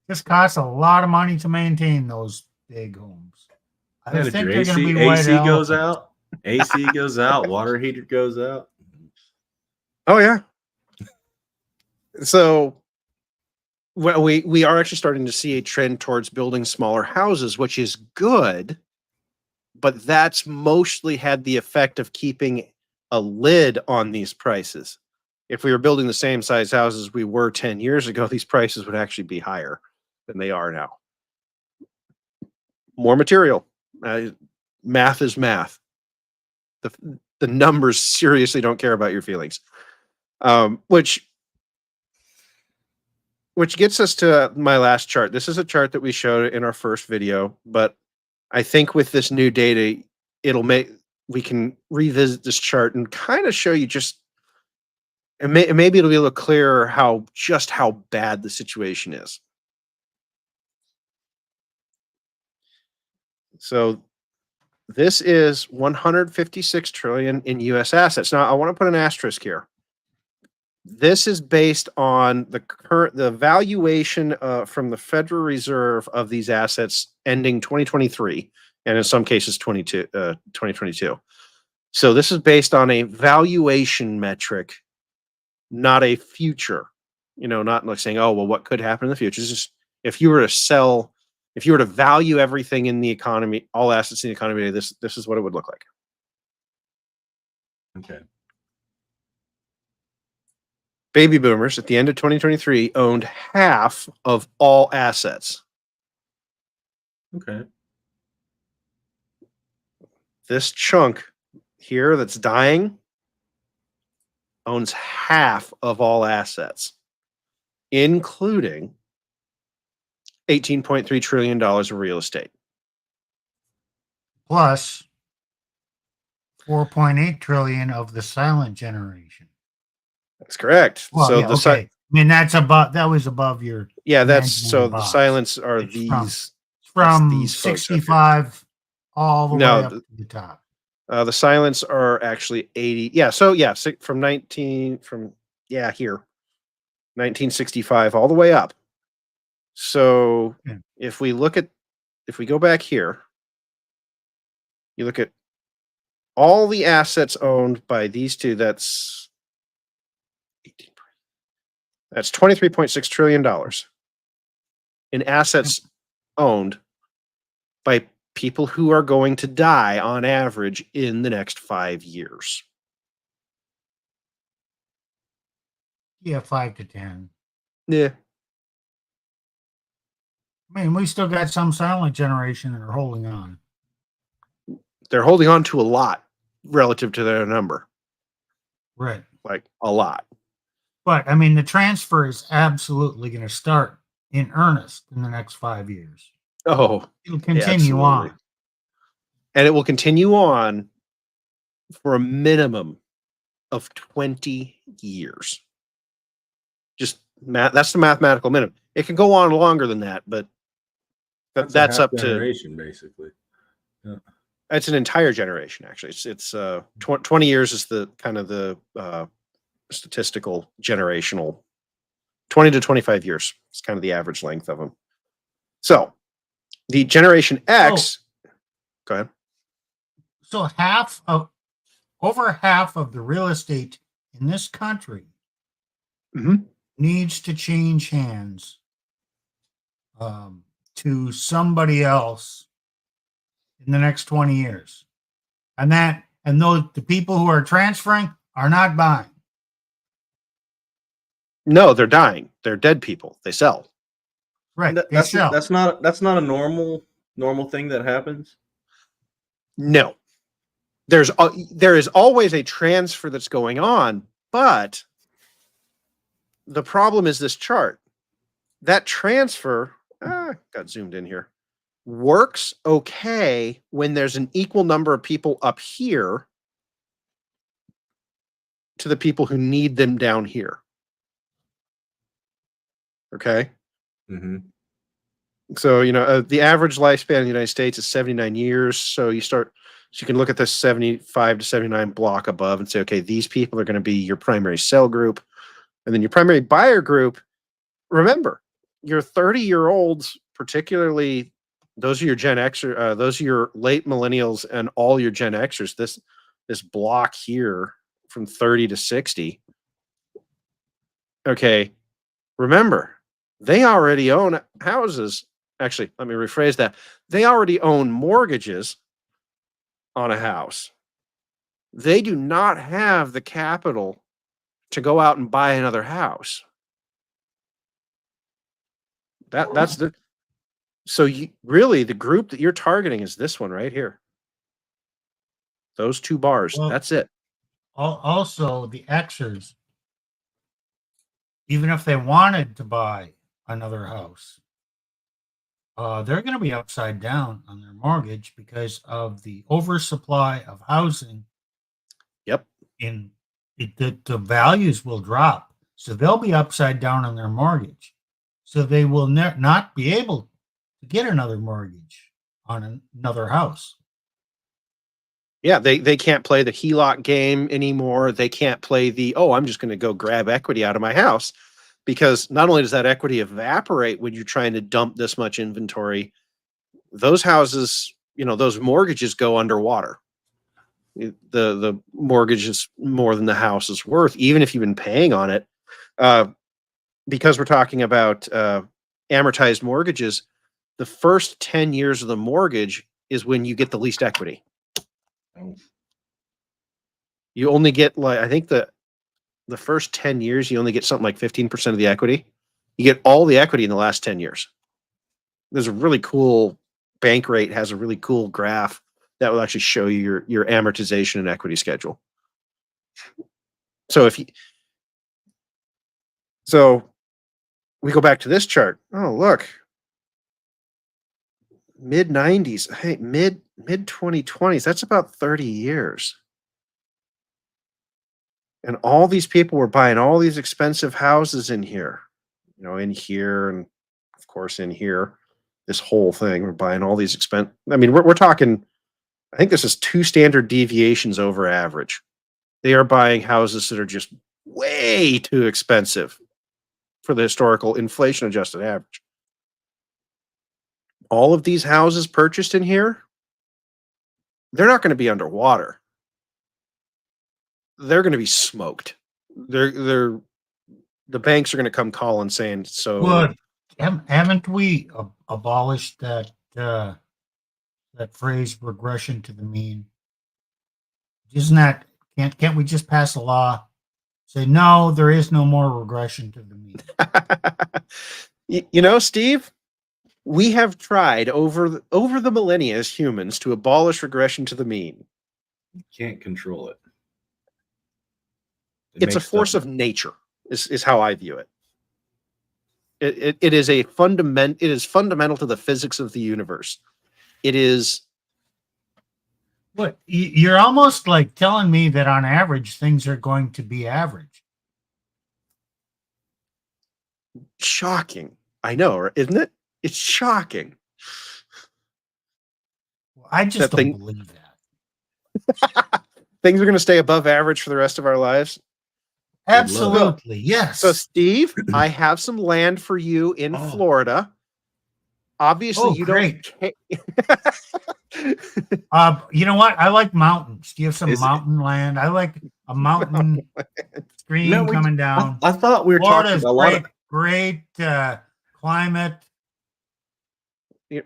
[SPEAKER 2] This costs a lot of money to maintain those big homes. I
[SPEAKER 3] Yeah,
[SPEAKER 2] think
[SPEAKER 3] your
[SPEAKER 2] they're going to
[SPEAKER 3] AC,
[SPEAKER 2] be white
[SPEAKER 3] AC goes
[SPEAKER 2] elephants.
[SPEAKER 3] out. AC goes out. Water heater goes out.
[SPEAKER 1] Oh, yeah. So well, we are actually starting to see a trend towards building smaller houses, which is good, but that's mostly had the effect of keeping a lid on these prices. If we were building the same size houses we were 10 years ago, these prices would actually be higher than they are now. More material. Math is math. The numbers seriously don't care about your feelings. Which gets us to my last chart. This is a chart that we showed in our first video, but I think with this new data, we can revisit this chart and kind of show you and maybe it'll be a little clearer how bad the situation is. So this is 156 trillion in US assets. Now I want to put an asterisk here. This is based on the valuation from the Federal Reserve of these assets ending 2023, and in some cases 2022. So this is based on a valuation metric not a future. Not like saying, oh, well, what could happen in the future? It's just if you were to sell, if you were to value everything in the economy, all assets in the economy, this is what it would look like.
[SPEAKER 3] Okay.
[SPEAKER 1] Baby boomers at the end of 2023 owned half of all assets.
[SPEAKER 3] Okay.
[SPEAKER 1] This chunk here that's dying owns half of all assets, including $18.3 trillion of real estate.
[SPEAKER 2] Plus 4.8 trillion of the silent generation.
[SPEAKER 1] That's correct.
[SPEAKER 2] Well,
[SPEAKER 1] So
[SPEAKER 2] yeah, okay. I mean, that was above your.
[SPEAKER 1] that's so
[SPEAKER 2] imaginary
[SPEAKER 1] the
[SPEAKER 2] box.
[SPEAKER 1] silents are
[SPEAKER 2] It's
[SPEAKER 1] these
[SPEAKER 2] from
[SPEAKER 1] these folks up here.
[SPEAKER 2] 65 all the
[SPEAKER 1] No,
[SPEAKER 2] way up to the top.
[SPEAKER 1] The silents are actually 80. Yeah. So yeah, from here, 1965 all the way up. So
[SPEAKER 2] Yeah.
[SPEAKER 1] if we go back here, you look at all the assets owned by these two, that's $23.6 trillion in assets owned by people who are going to die on average in the next 5 years.
[SPEAKER 2] Yeah, 5 to 10.
[SPEAKER 1] Yeah.
[SPEAKER 2] I mean, we still got some silent generation that are holding on.
[SPEAKER 1] They're holding on to a lot relative to their number.
[SPEAKER 2] Right.
[SPEAKER 1] Like a lot.
[SPEAKER 2] But I mean, the transfer is absolutely going to start in earnest in the next 5 years.
[SPEAKER 1] Oh,
[SPEAKER 2] It'll continue on.
[SPEAKER 1] And it will continue on for a minimum of 20 years. Just that's the mathematical minimum. It can go on longer than that, but that's up to
[SPEAKER 3] generation, basically. Yeah.
[SPEAKER 1] It's an entire generation, actually. It's 20 years is the kind of the statistical generational. 20 to 25 years is kind of the average length of them. So the Generation X, go ahead.
[SPEAKER 2] So over half of the real estate in this country needs to change hands to somebody else in the next 20 years. And the people who are transferring are not buying.
[SPEAKER 1] No, they're dying. They're dead people. They sell.
[SPEAKER 2] Right.
[SPEAKER 3] That's not a normal thing that happens.
[SPEAKER 1] No. There is always a transfer that's going on, but the problem is this chart. That transfer, got zoomed in here, works okay when there's an equal number of people up here to the people who need them down here. Okay.
[SPEAKER 3] Mm-hmm.
[SPEAKER 1] So, the average lifespan in the United States is 79 years. So you can look at this 75 to 79 block above and say, okay, these people are going to be your primary sell group. And then your primary buyer group, remember, your 30-year-olds, particularly those are your Gen Xers, those are your late millennials and all your Gen Xers, this block here from 30 to 60. Okay. Remember, they already own houses. Actually, let me rephrase that. They already own mortgages on a house. They do not have the capital to go out and buy another house. So really the group that you're targeting is this one right here. Those two bars.
[SPEAKER 2] Well,
[SPEAKER 1] that's it.
[SPEAKER 2] Also, the Xers, even if they wanted to buy another house, they're going to be upside down on their mortgage because of the oversupply of housing.
[SPEAKER 1] Yep.
[SPEAKER 2] The values will drop. So they'll be upside down on their mortgage. So they will not be able to get another mortgage on another house.
[SPEAKER 1] Yeah, they can't play the HELOC game anymore. They can't play I'm just going to go grab equity out of my house, because not only does that equity evaporate when you're trying to dump this much inventory, those houses, those mortgages go underwater. The mortgage is more than the house is worth, even if you've been paying on it. Because we're talking about amortized mortgages, the first 10 years of the mortgage is when you get the least equity. You only get like, I think the first 10 years, you only get something like 15% of the equity. You get all the equity in the last 10 years. There's a really cool Bankrate has a really cool graph that will actually show you your amortization and equity schedule. So so we go back to this chart. Oh, look. Mid 90s. Hey, mid 2020s. That's about 30 years. And all these people were buying all these expensive houses in here. In here and of course in here. This whole thing. We're buying all these I mean, we're talking, I think this is 2 standard deviations over average. They are buying houses that are just way too expensive for the historical inflation adjusted average. All of these houses purchased in here, they're not going to be underwater. They're going to be smoked. The banks are going to come calling saying, so.
[SPEAKER 2] Well, haven't we abolished that phrase regression to the mean? Isn't that, can't we just pass a law? Say, no, there is no more regression to the mean.
[SPEAKER 1] Steve, we have tried over the millennia as humans to abolish regression to the mean.
[SPEAKER 3] You can't control it.
[SPEAKER 1] It's a force of nature, is how I view it. It is fundamental to the physics of the universe. It is.
[SPEAKER 2] What, you're almost like telling me that on average things are going to be average.
[SPEAKER 1] Shocking. I know, isn't it? It's shocking.
[SPEAKER 2] Well, I just don't believe that.
[SPEAKER 1] Things are going to stay above average for the rest of our lives.
[SPEAKER 2] Absolutely, yes.
[SPEAKER 1] So, Steve, I have some land for you in Florida. Obviously, you
[SPEAKER 2] great.
[SPEAKER 1] don't.
[SPEAKER 2] You know what? I like mountains. Do you have some mountain land? I like a mountain stream coming down.
[SPEAKER 3] I thought we were
[SPEAKER 2] Florida's
[SPEAKER 3] talking a lot.
[SPEAKER 2] Great climate.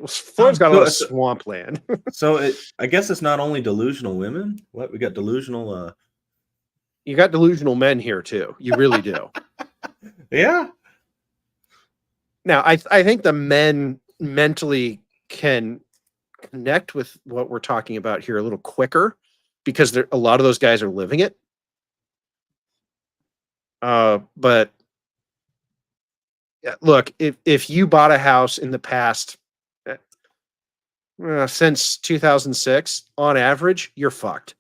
[SPEAKER 1] Florida's got a lot of swampland.
[SPEAKER 3] So I guess it's not only delusional women. What, we got delusional?
[SPEAKER 1] You got delusional men here too. You really do.
[SPEAKER 3] Yeah.
[SPEAKER 1] Now, I think the men mentally can connect with what we're talking about here a little quicker because a lot of those guys are living it. But look, if you bought a house in the past since 2006, on average, you're fucked.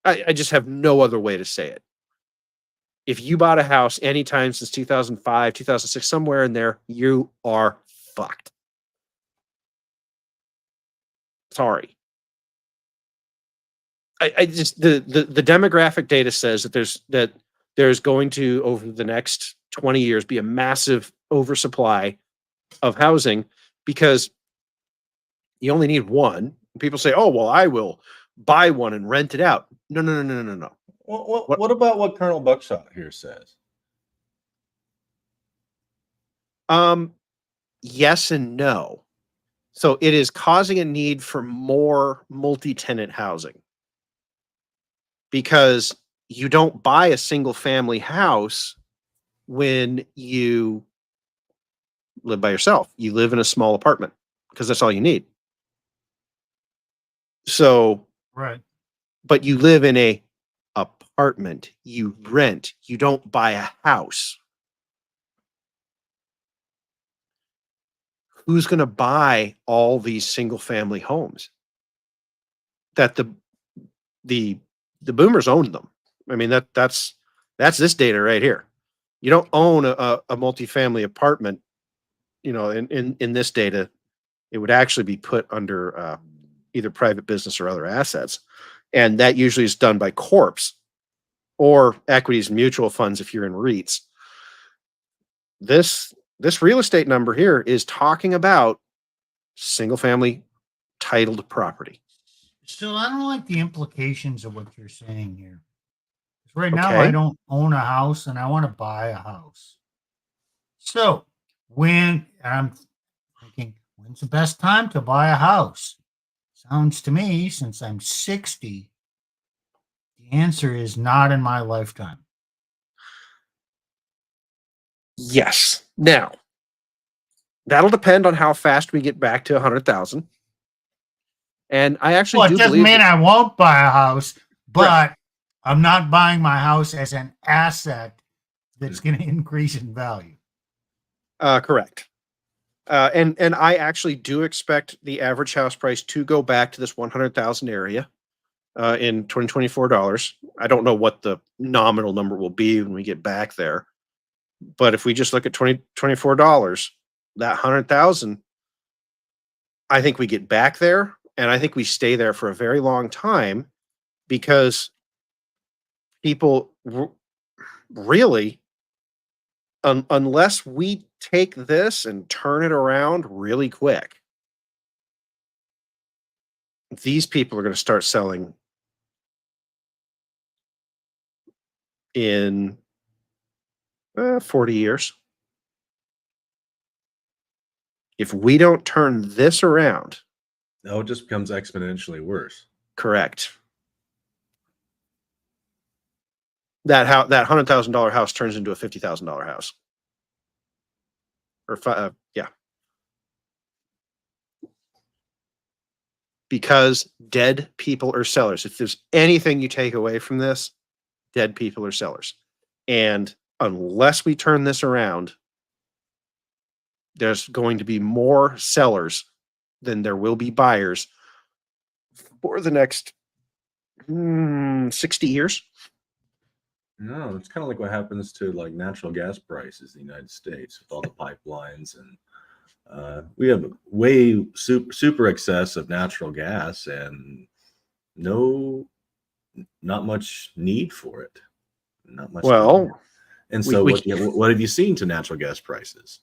[SPEAKER 1] I just have no other way to say it. If you bought a house anytime since 2005, 2006, somewhere in there, you are fucked. Sorry. I just the demographic data says that there's going to, over the next 20 years, be a massive oversupply of housing because you only need one. People say, "Oh, well, I will buy one and rent it out." No.
[SPEAKER 3] What about what Colonel Buckshot here says?
[SPEAKER 1] Yes and no. So it is causing a need for more multi-tenant housing because you don't buy a single family house when you live by yourself. You live in a small apartment because that's all you need. So,
[SPEAKER 2] right.
[SPEAKER 1] But you live in a apartment, you rent, you don't buy a house. Who's going to buy all these single family homes? That the boomers own them. I mean, that's this data right here. You don't own a multifamily apartment, in this data. It would actually be put under either private business or other assets. And that usually is done by corps or equities and mutual funds if you're in REITs. This real estate number here is talking about single family titled property.
[SPEAKER 2] Still, I don't like the implications of what you're saying here. 'Cause right now,
[SPEAKER 1] Okay.
[SPEAKER 2] I don't own a house and I want to buy a house. So, and I'm thinking, when's the best time to buy a house? Sounds to me, since I'm 60, the answer is not in my lifetime.
[SPEAKER 1] Yes. Now, that'll depend on how fast we get back to 100,000. And I actually
[SPEAKER 2] Well, it
[SPEAKER 1] do
[SPEAKER 2] doesn't
[SPEAKER 1] believe
[SPEAKER 2] mean
[SPEAKER 1] that-
[SPEAKER 2] I won't buy a house, but
[SPEAKER 1] Right.
[SPEAKER 2] I'm not buying my house as an asset that's going to increase in value.
[SPEAKER 1] Correct. And I actually do expect the average house price to go back to this 100,000 area in 2024 dollars. I don't know what the nominal number will be when we get back there, but if we just look at 2024 dollars, that 100,000, I think we get back there, and I think we stay there for a very long time because people really, unless we take this and turn it around really quick, these people are going to start selling in 40 years. If we don't turn this around,
[SPEAKER 3] No, it just becomes exponentially worse.
[SPEAKER 1] correct. That $100,000 house turns into a $50,000 house, or yeah, because dead people are sellers. If there's anything you take away from this, dead people are sellers, and unless we turn this around, there's going to be more sellers than there will be buyers for the next 60 years.
[SPEAKER 3] No, it's kind of like what happens to like natural gas prices in the United States with all the pipelines, and we have way super excess of natural gas and not much need for it. Not much.
[SPEAKER 1] Well,
[SPEAKER 3] need. And
[SPEAKER 1] we-
[SPEAKER 3] so
[SPEAKER 1] we-
[SPEAKER 3] what have you seen to natural gas prices?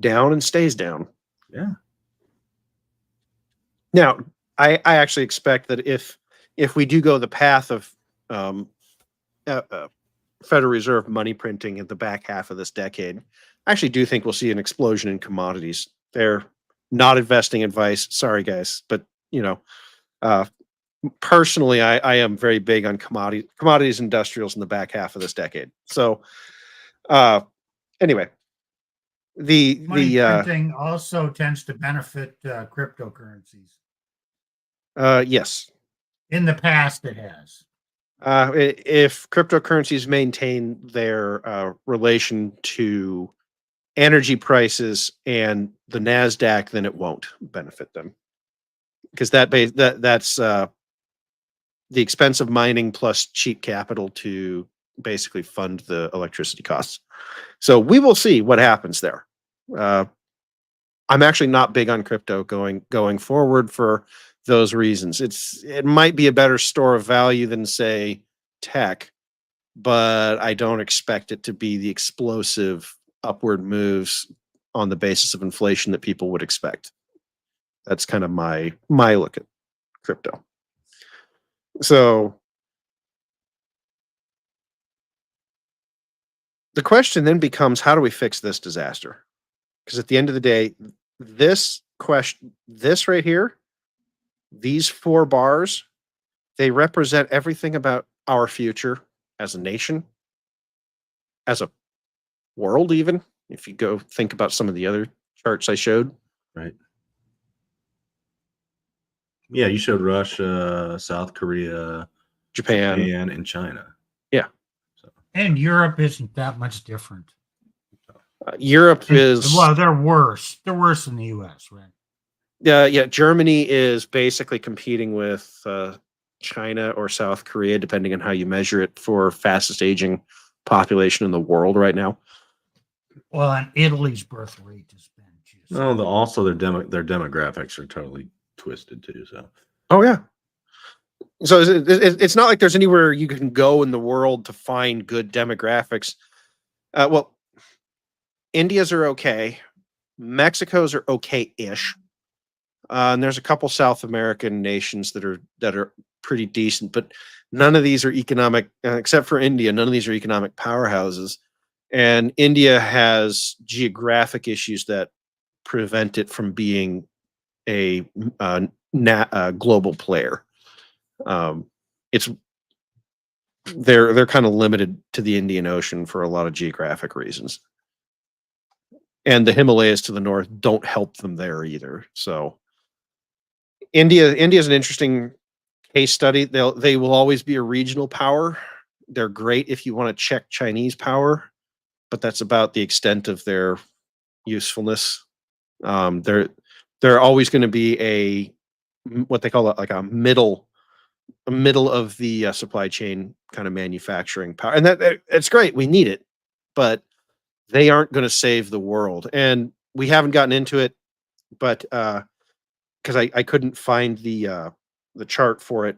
[SPEAKER 1] down and stays down.
[SPEAKER 3] Yeah.
[SPEAKER 1] Now, I actually expect that if we do go the path of Federal Reserve money printing in the back half of this decade, I actually do think we'll see an explosion in commodities. They're not investing advice. Sorry, guys, but personally, I am very big on commodities, industrials in the back half of this decade. So, anyway,
[SPEAKER 2] Money
[SPEAKER 1] the
[SPEAKER 2] printing also tends to benefit cryptocurrencies.
[SPEAKER 1] yes.
[SPEAKER 2] In the past, it has.
[SPEAKER 1] If cryptocurrencies maintain their relation to energy prices and the Nasdaq, then it won't benefit them, because that's the expense of mining plus cheap capital to basically fund the electricity costs. So we will see what happens there. I'm actually not big on crypto going forward for those reasons. It might be a better store of value than, say, tech, but I don't expect it to be the explosive upward moves on the basis of inflation that people would expect. That's kind of my look at crypto. So the question then becomes, how do we fix this disaster? Because at the end of the day, this right here, these 4 bars, they represent everything about our future as a nation, as a world, even if you go think about some of the other charts I showed.
[SPEAKER 3] Right. Yeah, you showed Russia, South Korea,
[SPEAKER 1] Japan.
[SPEAKER 3] and China.
[SPEAKER 1] Yeah.
[SPEAKER 3] So,
[SPEAKER 2] And Europe isn't that much different.
[SPEAKER 1] Europe is,
[SPEAKER 2] well, they're worse. They're worse than the US, right?
[SPEAKER 1] yeah. Germany is basically competing with China or South Korea, depending on how you measure it, for fastest aging population in the world right now.
[SPEAKER 2] Well, and Italy's birth rate has been just.
[SPEAKER 3] no, also their demographics are totally twisted too. So,
[SPEAKER 1] Oh yeah. So it's not like there's anywhere you can go in the world to find good demographics. Well, India's are okay. Mexico's are okay-ish. And there's a couple South American nations that are pretty decent, but none of these are economic, except for India. None of these are economic powerhouses, and India has geographic issues that prevent it from being a global player. It's they're kind of limited to the Indian Ocean for a lot of geographic reasons, and the Himalayas to the north don't help them there either. So India is an interesting case study. They will always be a regional power. They're great if you want to check Chinese power, but that's about the extent of their usefulness. They're always going to be what they call like a middle of the supply chain kind of manufacturing power, and it's great. We need it, but they aren't going to save the world. And we haven't gotten into it, but because I couldn't find the chart for it,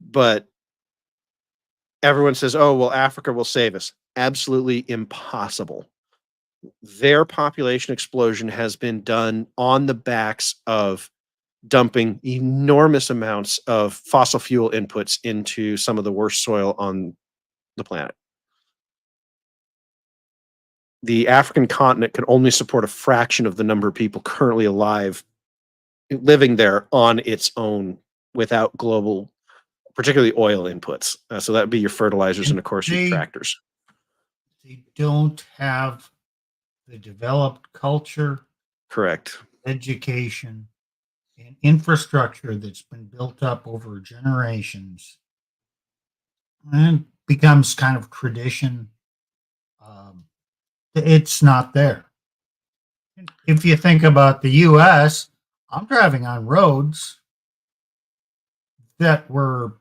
[SPEAKER 1] but everyone says, "Oh, well, Africa will save us." Absolutely impossible. Their population explosion has been done on the backs of dumping enormous amounts of fossil fuel inputs into some of the worst soil on the planet. The African continent can only support a fraction of the number of people currently alive living there on its own without global, particularly oil inputs. So that would be your fertilizers and, of course, your tractors.
[SPEAKER 2] They don't have the developed culture,
[SPEAKER 1] correct,
[SPEAKER 2] education, and infrastructure that's been built up over generations, and becomes kind of tradition. It's not there. If you think about the U.S., I'm driving on roads that were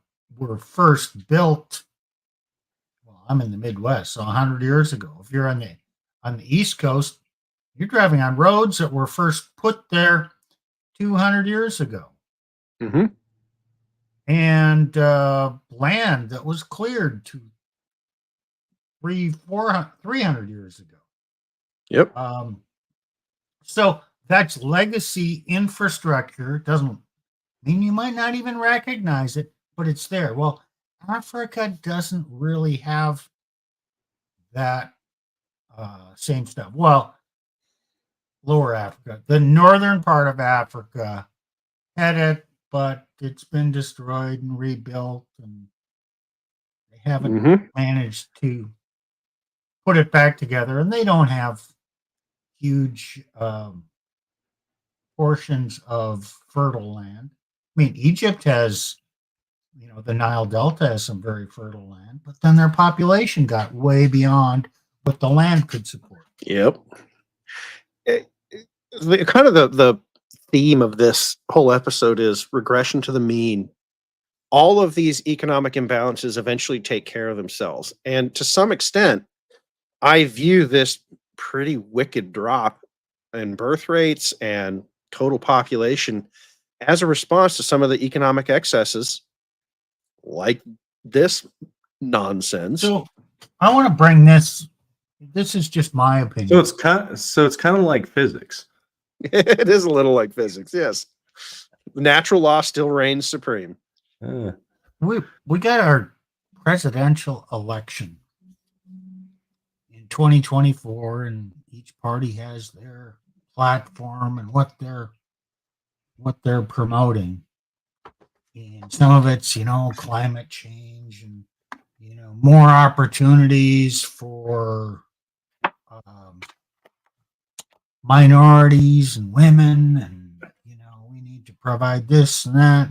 [SPEAKER 2] first built. Well, I'm in the Midwest, so 100 years ago. If you're on the East Coast, you're driving on roads that were first put there 200 years ago.
[SPEAKER 1] Mm-hmm.
[SPEAKER 2] And land that was cleared 300 years ago.
[SPEAKER 1] Yep.
[SPEAKER 2] So that's legacy infrastructure. Doesn't mean you might not even recognize it, but it's there. Well, Africa doesn't really have that same stuff. Well, lower Africa, the northern part of Africa had it, but it's been destroyed and rebuilt, and they haven't managed to put it back together, and they don't have huge portions of fertile land. I mean, Egypt has, the Nile Delta has some very fertile land, but then their population got way beyond what the land could support.
[SPEAKER 1] Yep. Kind of the theme of this whole episode is regression to the mean. All of these economic imbalances eventually take care of themselves. And to some extent, I view this pretty wicked drop in birth rates and total population as a response to some of the economic excesses like this nonsense.
[SPEAKER 2] So I want to bring this is just my opinion.
[SPEAKER 3] So it's kind of like physics.
[SPEAKER 1] It is a little like physics, yes. Natural law still reigns supreme.
[SPEAKER 2] We got our presidential election in 2024, and each party has their platform and what they're promoting. And some of it's, climate change and, more opportunities for minorities and women, and, we need to provide this and that.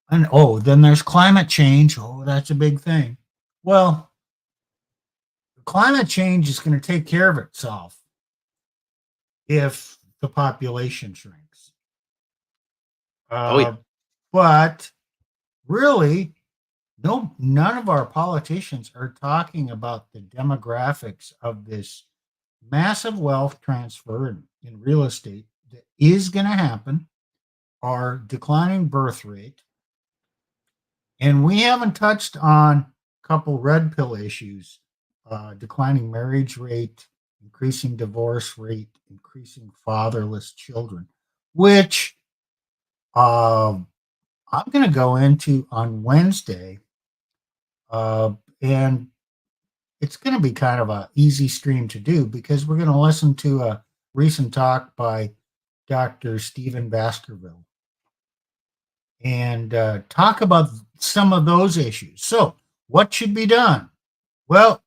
[SPEAKER 2] Then there's climate change. Oh, that's a big thing. Well, climate change is going to take care of itself if the population shrinks. But really, none of our politicians are talking about the demographics of this massive wealth transfer in real estate that is going to happen, our declining birth rate. And we haven't touched on a couple red pill issues, declining marriage rate, increasing divorce rate, increasing fatherless children. which I'm going to go into on Wednesday. And it's going to be kind of a easy stream to do because we're going to listen to a recent talk by Dr. Stephen Baskerville and talk about some of those issues. So what should be done? Well,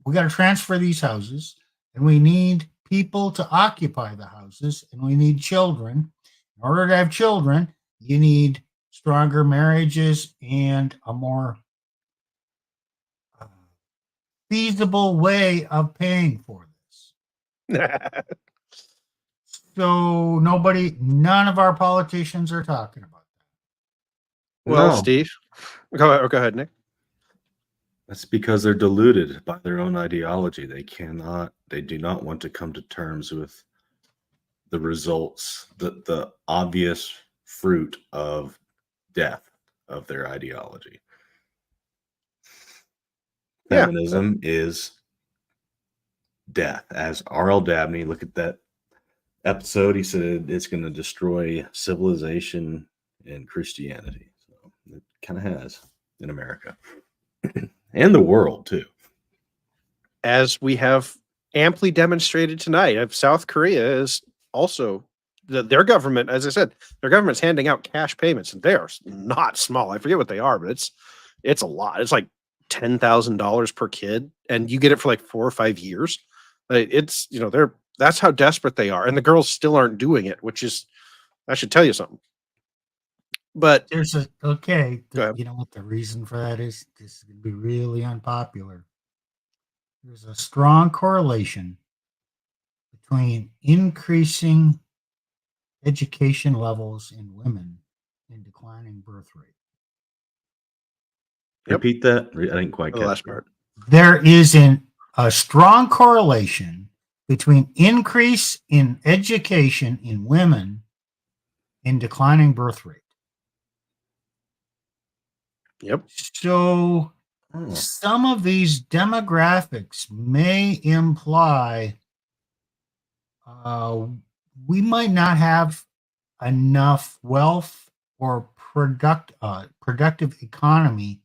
[SPEAKER 2] we got to transfer these houses, and we need people to occupy the houses, and we need children. In order to have children, you need stronger marriages and a more feasible way of paying for this. So none of our politicians are talking about that.
[SPEAKER 1] Well,
[SPEAKER 3] No.
[SPEAKER 1] Steve, go ahead, Nick.
[SPEAKER 3] That's because they're deluded by their own ideology. They do not want to come to terms with the results, the obvious fruit of death of their ideology.
[SPEAKER 1] Yeah.
[SPEAKER 3] Feminism is death. As R.L. Dabney, look at that episode, he said it's going to destroy civilization and Christianity. So it kind of has in America and the world too.
[SPEAKER 1] As we have amply demonstrated tonight, South Korea is also their government, as I said, their government's handing out cash payments, and they are not small. I forget what they are, but it's a lot. It's like $10,000 per kid, and you get it for like 4 or 5 years. It's that's how desperate they are, and the girls still aren't doing it, which is, that should tell you something. But
[SPEAKER 2] you
[SPEAKER 1] Go ahead.
[SPEAKER 2] know what the reason for that is? This is going to be really unpopular. There's a strong correlation between increasing education levels in women and declining birth rate.
[SPEAKER 1] Yep.
[SPEAKER 3] Repeat that. I didn't quite
[SPEAKER 1] the
[SPEAKER 3] catch
[SPEAKER 1] last
[SPEAKER 3] that.
[SPEAKER 1] part.
[SPEAKER 2] There is a strong correlation between increase in education in women and declining birth rate.
[SPEAKER 1] Yep.
[SPEAKER 2] So
[SPEAKER 3] Oh.
[SPEAKER 2] some of these demographics may imply we might not have enough wealth or productive economy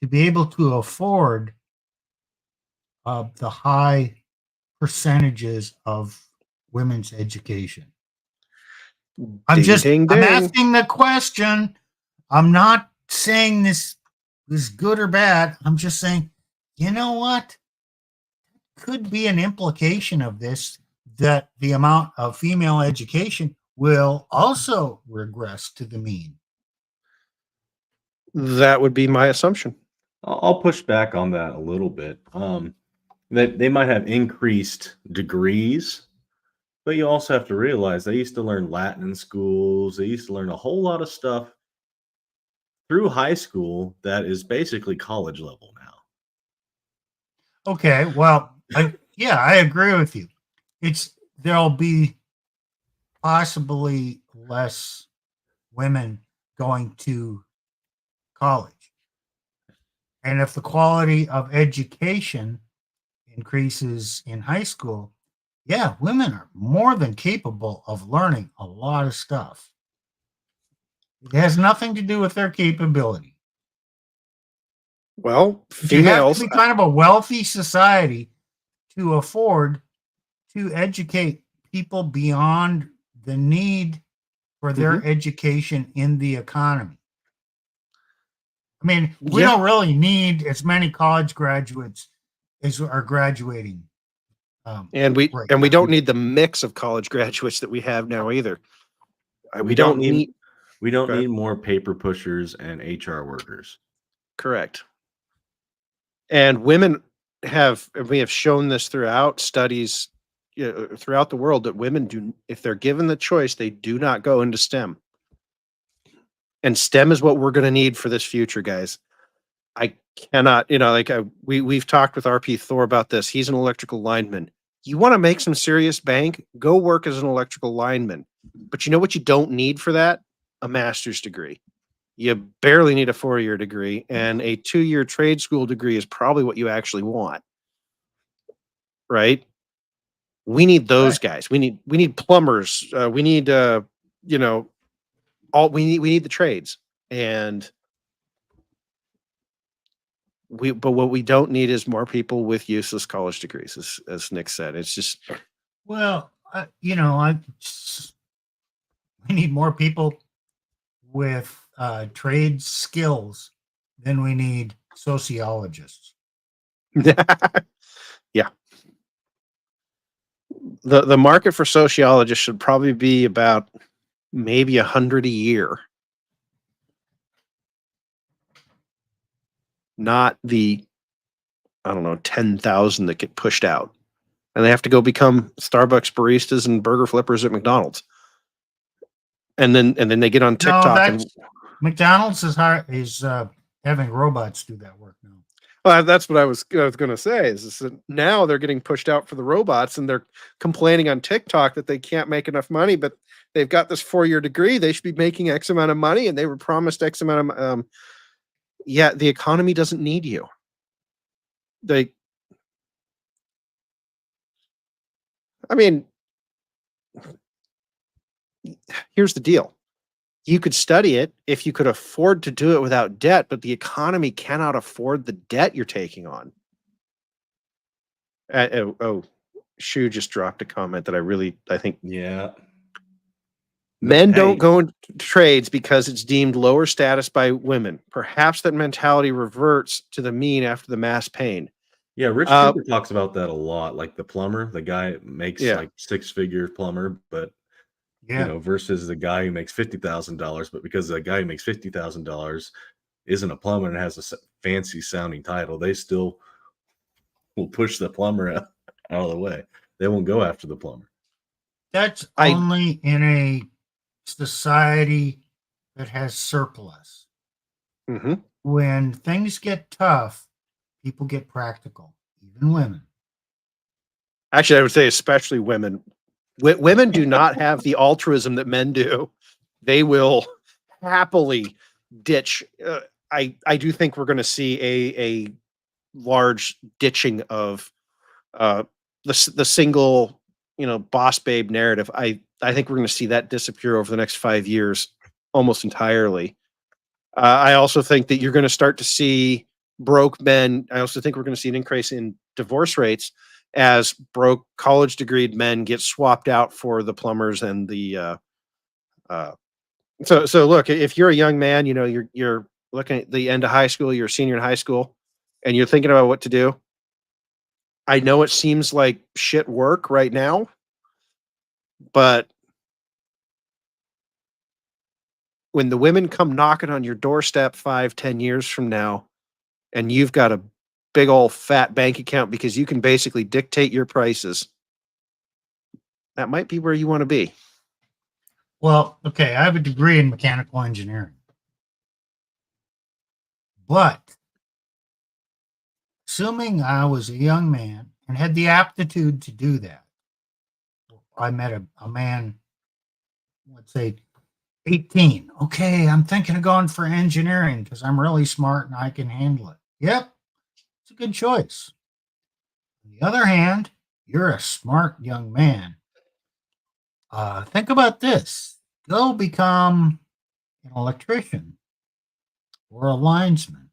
[SPEAKER 2] to be able to afford the high percentages of women's education. I'm asking the question. I'm not saying this is good or bad. I'm just saying, you know what? Could be an implication of this, that the amount of female education will also regress to the mean.
[SPEAKER 1] That would be my assumption.
[SPEAKER 3] I'll push back on that a little bit. They might have increased degrees, but you also have to realize they used to learn Latin in schools. They used to learn a whole lot of stuff through high school that is basically college level now.
[SPEAKER 2] Okay, well, I agree with you. There'll be possibly less women going to college. And if the quality of education increases in high school, yeah, women are more than capable of learning a lot of stuff. It has nothing to do with their capability.
[SPEAKER 1] Well,
[SPEAKER 2] You have
[SPEAKER 1] females,
[SPEAKER 2] to be kind of a wealthy society to afford to educate people beyond the need for their education in the economy. I mean, we don't really need as many college graduates as are graduating.
[SPEAKER 1] And we don't need the mix of college graduates that we have now either. We don't need
[SPEAKER 3] more paper pushers and HR workers.
[SPEAKER 1] Correct. And we have shown this throughout studies throughout the world, that women if they're given the choice, they do not go into STEM. And STEM is what we're going to need for this future, guys. I cannot, we've talked with RP Thor about this. He's an electrical lineman. You want to make some serious bank? Go work as an electrical lineman. But you know what you don't need for that? A master's degree. You barely need a 4-year degree, and a 2-year trade school degree is probably what you actually want. Right? We need those guys. We need plumbers. We need you know, all we need the trades, and but what we don't need is more people with useless college degrees, as Nick said. It's just,
[SPEAKER 2] Well, we need more people with trade skills than we need sociologists.
[SPEAKER 1] yeah. The market for sociologists should probably be about maybe 100 a year, not the, I don't know, 10,000 that get pushed out, and they have to go become Starbucks baristas and burger flippers at McDonald's, and then they get on TikTok. And
[SPEAKER 2] McDonald's is having robots do that work now.
[SPEAKER 1] well, that's what I was going to say. Is that now they're getting pushed out for the robots, and they're complaining on TikTok that they can't make enough money, but they've got this 4-year degree. They should be making X amount of money, and they were promised X amount of. Yeah, the economy doesn't need you. I mean, here's the deal. You could study it if you could afford to do it without debt, but the economy cannot afford the debt you're taking on. Shu just dropped a comment that I think
[SPEAKER 3] Yeah.
[SPEAKER 1] men
[SPEAKER 3] Hey.
[SPEAKER 1] don't go into trades because it's deemed lower status by women. Perhaps that mentality reverts to the mean after the mass pain.
[SPEAKER 3] Yeah, Rich Cooper talks about that a lot. Like the plumber, the guy makes like 6-figure plumber, but versus the guy who makes $50,000. But because the guy who makes $50,000 isn't a plumber and has a fancy sounding title, they still will push the plumber out of the way. They won't go after the plumber.
[SPEAKER 2] That's only in a society that has surplus.
[SPEAKER 1] Mm-hmm.
[SPEAKER 2] When things get tough, people get practical, even women.
[SPEAKER 1] Actually, I would say especially women. Women do not have the altruism that men do. They will happily ditch. I do think we're going to see a large ditching of the single, boss babe narrative. I think we're going to see that disappear over the next 5 years almost entirely. I also think that you're going to start to see broke men. I also think we're going to see an increase in divorce rates as broke college degreed men get swapped out for the plumbers and the so look, if you're a young man, you're looking at the end of high school, you're a senior in high school, and you're thinking about what to do. I know it seems like shit work right now, but when the women come knocking on your doorstep 5-10 years from now, and you've got a big old fat bank account because you can basically dictate your prices, that might be where you want to be.
[SPEAKER 2] Well, okay, I have a degree in mechanical engineering, but assuming I was a young man and had the aptitude to do that, I met a man, let's say 18. Okay, I'm thinking of going for engineering because I'm really smart and I can handle it. Yep, it's a good choice. On the other hand, you're a smart young man. Think about this. Go become an electrician or a linesman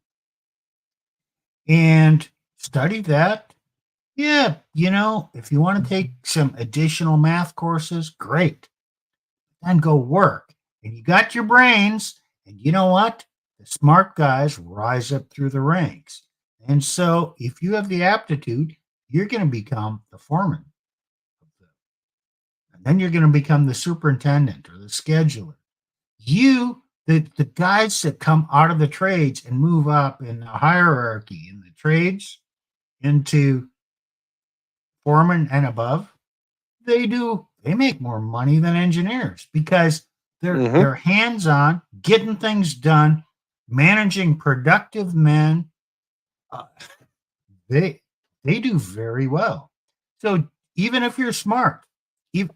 [SPEAKER 2] and study that. Yeah, if you want to take some additional math courses, great. Then go work. And you got your brains, and you know what? The smart guys rise up through the ranks. And so if you have the aptitude, you're going to become the foreman. And then you're going to become the superintendent or the scheduler. The guys that come out of the trades and move up in the hierarchy in the trades into foreman and above, they make more money than engineers because they're hands-on, getting things done, managing productive men. They do very well. So even if you're smart,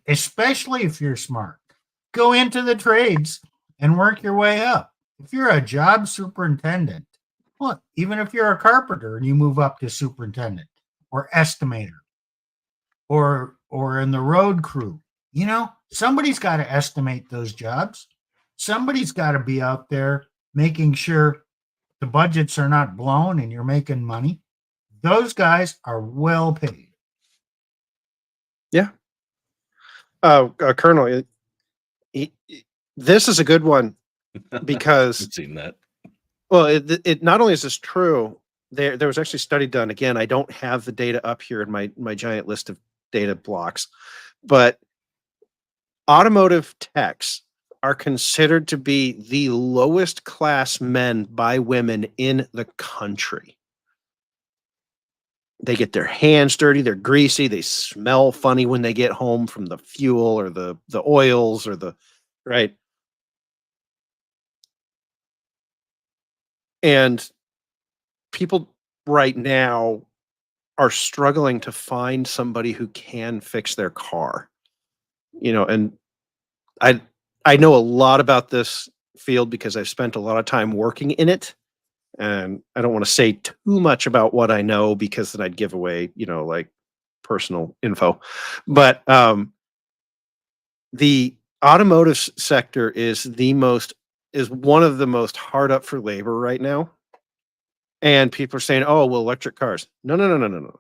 [SPEAKER 2] especially if you're smart, go into the trades and work your way up. If you're a job superintendent, well, even if you're a carpenter and you move up to superintendent or estimator or in the road crew, You know, somebody's got to estimate those jobs. Somebody's got to be out there making sure the budgets are not blown and you're making money. Those guys are well paid.
[SPEAKER 1] Yeah. Colonel, this is a good one because
[SPEAKER 3] I've seen that.
[SPEAKER 1] well, it not only is this true, there was actually a study done. Again, I don't have the data up here in my giant list of data blocks, but automotive techs are considered to be the lowest class men by women in the country. They get their hands dirty, they're greasy, they smell funny when they get home from the fuel or the oils or the right. And people right now are struggling to find somebody who can fix their car. You know, and I know a lot about this field because I've spent a lot of time working in it. And I don't want to say too much about what I know because then I'd give away, you know, like personal info. But the automotive sector is one of the most hard up for labor right now. And people are saying, "Oh, well, electric cars." No.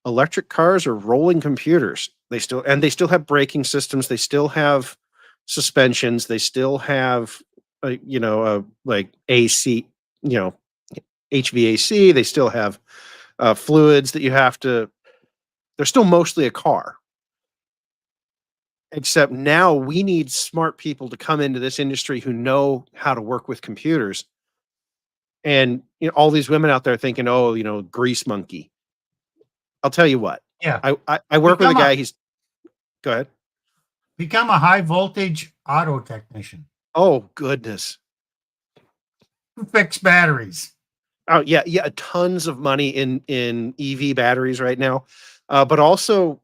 [SPEAKER 1] Electric cars are rolling computers. They still have braking systems. They still have suspensions. They still have, like AC, you know, HVAC. They still have fluids that you have to. They're still mostly a car. Except now we need smart people to come into this industry who know how to work with computers. And you know, all these women out there thinking, "Oh, you know, grease monkey." I'll tell you what.
[SPEAKER 2] Yeah.
[SPEAKER 1] I work with a guy. Go ahead.
[SPEAKER 2] Become a high voltage auto technician.
[SPEAKER 1] Oh goodness.
[SPEAKER 2] Fix batteries.
[SPEAKER 1] Oh yeah, tons of money in EV batteries right now, but also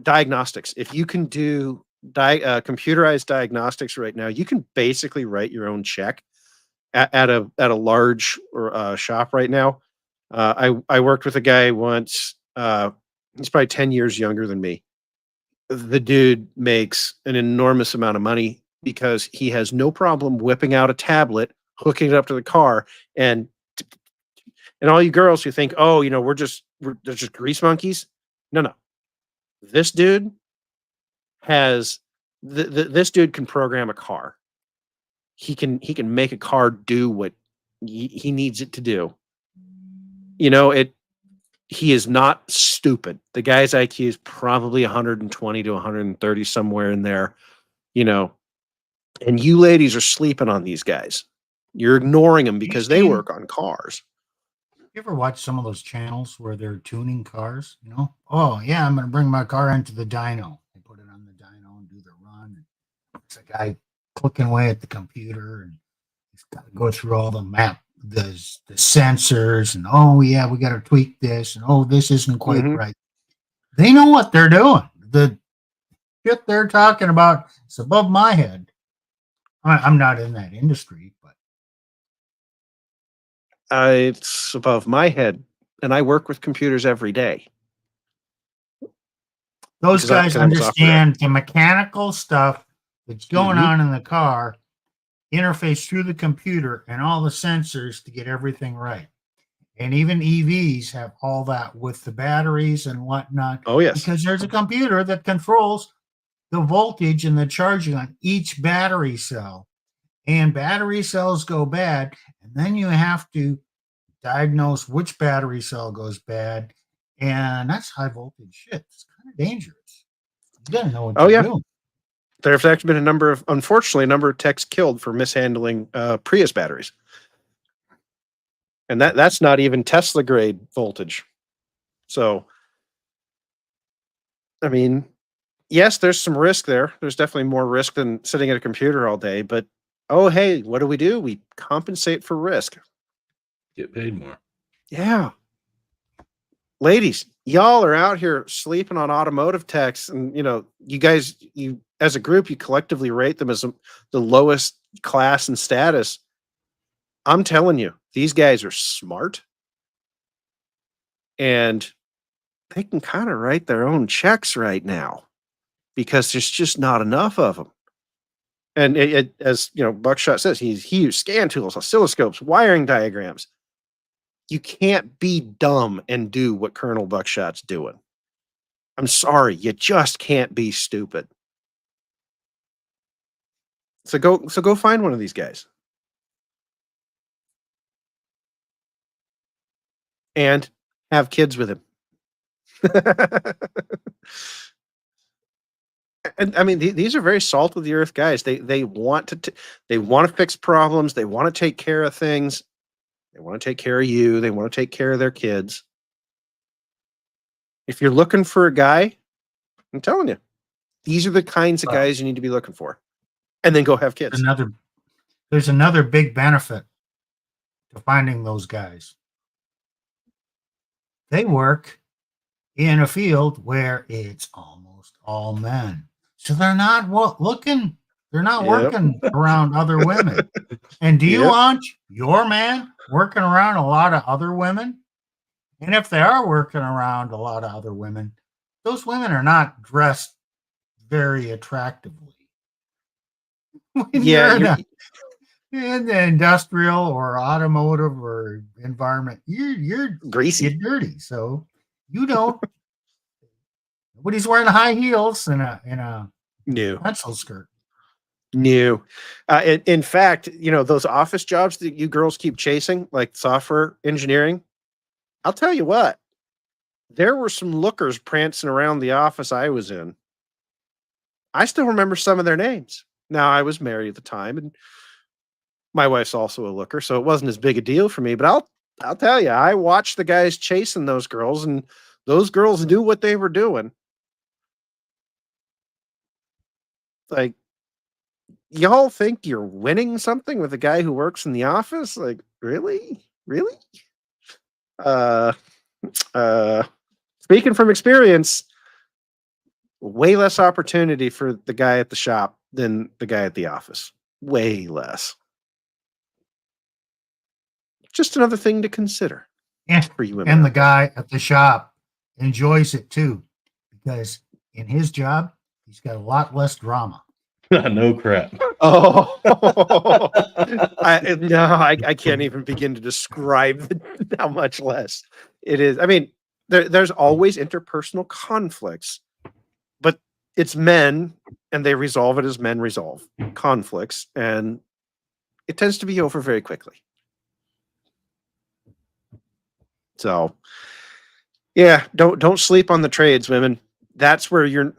[SPEAKER 1] diagnostics. If you can do computerized diagnostics right now, you can basically write your own check at a large shop right now. I worked with a guy once. He's probably 10 years younger than me. The dude makes an enormous amount of money because he has no problem whipping out a tablet, hooking it up to the car, and all you girls who think, "Oh, you know, they're just grease monkeys." No. This dude has this dude can program a car. He can make a car do what he needs it to do. You know, he is not stupid. The guy's IQ is probably 120 to 130, somewhere in there, you know. And you ladies are sleeping on these guys. You're ignoring them because they work on cars.
[SPEAKER 2] You ever watch some of those channels where they're tuning cars? You know, oh yeah, I'm going to bring my car into the dyno. They put it on the dyno and do the run. It's a guy clicking away at the computer, and he's got to go through all the sensors, and oh yeah, we got to tweak this, and oh this isn't quite right. They know what they're doing. The shit they're talking about is above my head. I'm not in that industry, but
[SPEAKER 1] it's above my head, and I work with computers every day.
[SPEAKER 2] Those guys understand the mechanical stuff that's going on in the car, interface through the computer and all the sensors to get everything right. And even EVs have all that with the batteries and whatnot.
[SPEAKER 1] Oh, yes.
[SPEAKER 2] Because there's a computer that controls the voltage and the charging on each battery cell. And battery cells go bad, and then you have to diagnose which battery cell goes bad. And that's high voltage shit. It's kind of dangerous. You gotta know what you're doing.
[SPEAKER 1] There's actually been unfortunately, a number of techs killed for mishandling Prius batteries. And that's not even Tesla grade voltage. So, I mean, yes, there's some risk there. There's definitely more risk than sitting at a computer all day. But, oh, hey, what do? We compensate for risk.
[SPEAKER 3] Get paid more.
[SPEAKER 1] Yeah. Ladies, y'all are out here sleeping on automotive techs. And, you know, you guys, as a group, you collectively rate them as the lowest class and status. I'm telling you, these guys are smart, and they can kind of write their own checks right now. because there's just not enough of them. And as you know, Buckshot says, he's used scan tools, oscilloscopes, wiring diagrams. You can't be dumb and do what Colonel Buckshot's doing. I'm sorry, you just can't be stupid. So go find one of these guys. And have kids with him. And I mean, these are very salt of the earth guys. They want to fix problems. They want to take care of things. They want to take care of you. They want to take care of their kids. If you're looking for a guy, I'm telling you, these are the kinds of guys you need to be looking for. And then go have kids.
[SPEAKER 2] There's another big benefit to finding those guys. They work in a field where it's almost all men. So they're not looking, they're not working around other women. And do you want your man working around a lot of other women? And if they are working around a lot of other women, those women are not dressed very attractively.
[SPEAKER 1] Yeah,
[SPEAKER 2] in the industrial or automotive or environment, you're
[SPEAKER 1] greasy,
[SPEAKER 2] you're dirty. So you don't. Nobody's wearing high heels and a pencil skirt.
[SPEAKER 1] New. In fact, you know, those office jobs that you girls keep chasing, like software engineering, I'll tell you what, there were some lookers prancing around the office I was in. I still remember some of their names. Now, I was married at the time, and my wife's also a looker, so it wasn't as big a deal for me. But I'll tell you, I watched the guys chasing those girls, and those girls knew what they were doing. Like, y'all think you're winning something with a guy who works in the office? Like, really? Speaking from experience, way less opportunity for the guy at the shop than the guy at the office. Way less. Just another thing to consider.
[SPEAKER 2] For you and the guy at the shop enjoys it too, because in his job, he's got a lot less drama.
[SPEAKER 3] No crap.
[SPEAKER 1] Oh, I can't even begin to describe how much less it is. I mean, there's always interpersonal conflicts, but it's men, and they resolve it as men resolve conflicts, and it tends to be over very quickly. So, yeah, don't sleep on the trades, women. That's where I'm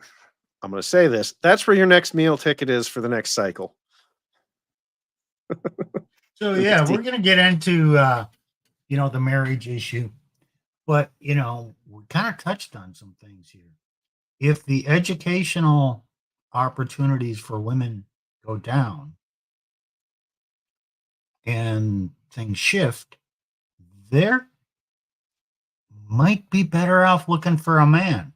[SPEAKER 1] going to say this. That's where your next meal ticket is for the next cycle.
[SPEAKER 2] So yeah, we're going to get into the marriage issue, but we kind of touched on some things here. If the educational opportunities for women go down and things shift, they're might be better off looking for a man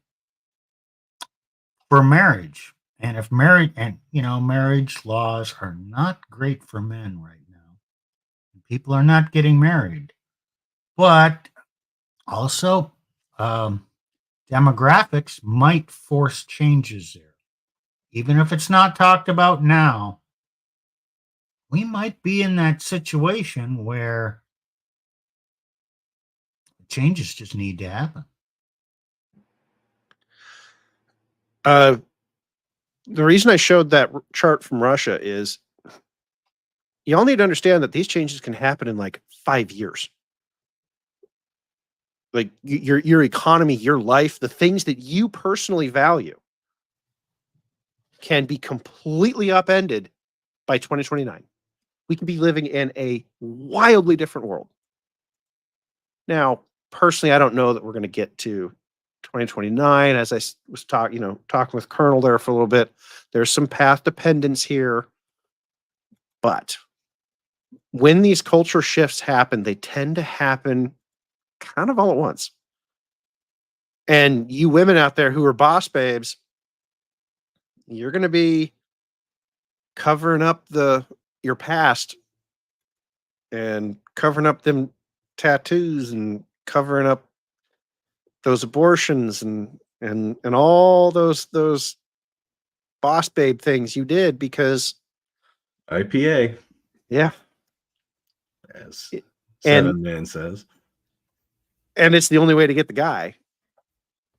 [SPEAKER 2] for marriage. And if marriage laws are not great for men right now. People are not getting married, but also demographics might force changes there. Even if it's not talked about now, we might be in that situation where changes just need to happen.
[SPEAKER 1] The reason I showed that chart from Russia is y'all need to understand that these changes can happen in like 5 years. Like your economy, your life, the things that you personally value can be completely upended by 2029. We could be living in a wildly different world. Now, personally, I don't know that we're going to get to 2029. As I was talking with Colonel there for a little bit, there's some path dependence here. But when these culture shifts happen, they tend to happen kind of all at once. And you women out there who are boss babes, you're going to be covering up your past and covering up them tattoos and covering up those abortions and all those boss babe things you did because,
[SPEAKER 3] IPA,
[SPEAKER 1] yeah.
[SPEAKER 3] as
[SPEAKER 1] And-
[SPEAKER 3] Seven Man says.
[SPEAKER 1] And it's the only way to get the guy.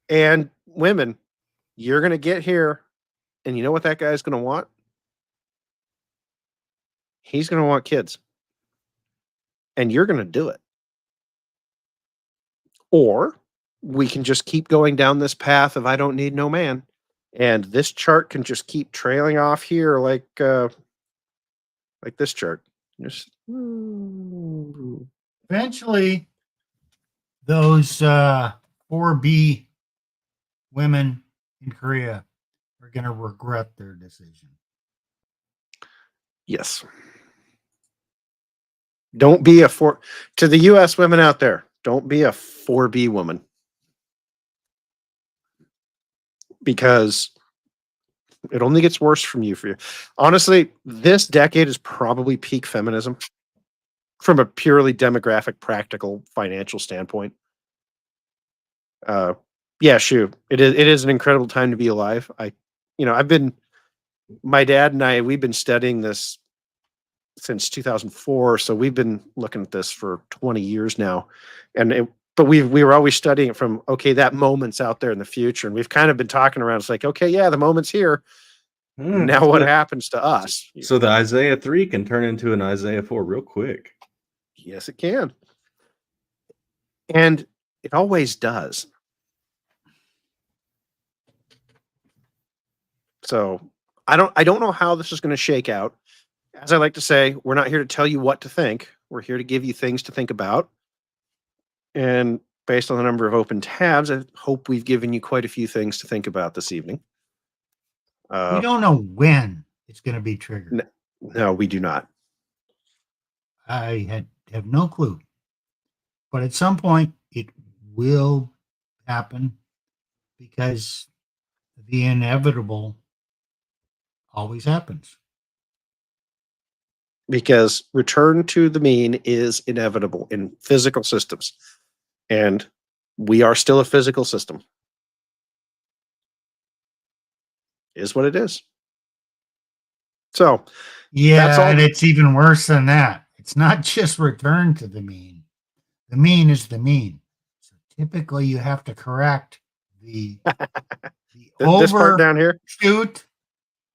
[SPEAKER 1] And women, you're going to get here, and you know what that guy's going to want? He's going to want kids. And you're going to do it. Or we can just keep going down this path of I don't need no man. And this chart can just keep trailing off here like this chart. Just
[SPEAKER 2] Eventually, those 4B women in Korea are going to regret their decision.
[SPEAKER 1] yes. Don't be to the US women out there, don't be a 4B woman. Because it only gets worse for you. Honestly, this decade is probably peak feminism from a purely demographic, practical, financial standpoint. Yeah, shoot. It is an incredible time to be alive. My dad and we've been studying this since 2004. So we've been looking at this for 20 years now. But we were always studying it from, okay, that moment's out there in the future. And we've kind of been talking around. It's like, okay, yeah, the moment's here. Now what happens to us?
[SPEAKER 3] So the Isaiah 3 can turn into an Isaiah 4 real quick.
[SPEAKER 1] Yes, it can. And it always does. So I don't know how this is going to shake out. As I like to say, we're not here to tell you what to think. We're here to give you things to think about. And based on the number of open tabs, I hope we've given you quite a few things to think about this evening.
[SPEAKER 2] We don't know when it's going to be triggered.
[SPEAKER 1] No, we do not.
[SPEAKER 2] I have no clue. But at some point, it will happen because the inevitable always happens.
[SPEAKER 1] Because return to the mean is inevitable in physical systems. And we are still a physical system. Is what it is. So,
[SPEAKER 2] yeah, and it's even worse than that. It's not just return to the mean. The mean is the mean. So typically you have to correct the
[SPEAKER 1] this part down here.
[SPEAKER 2] Shoot.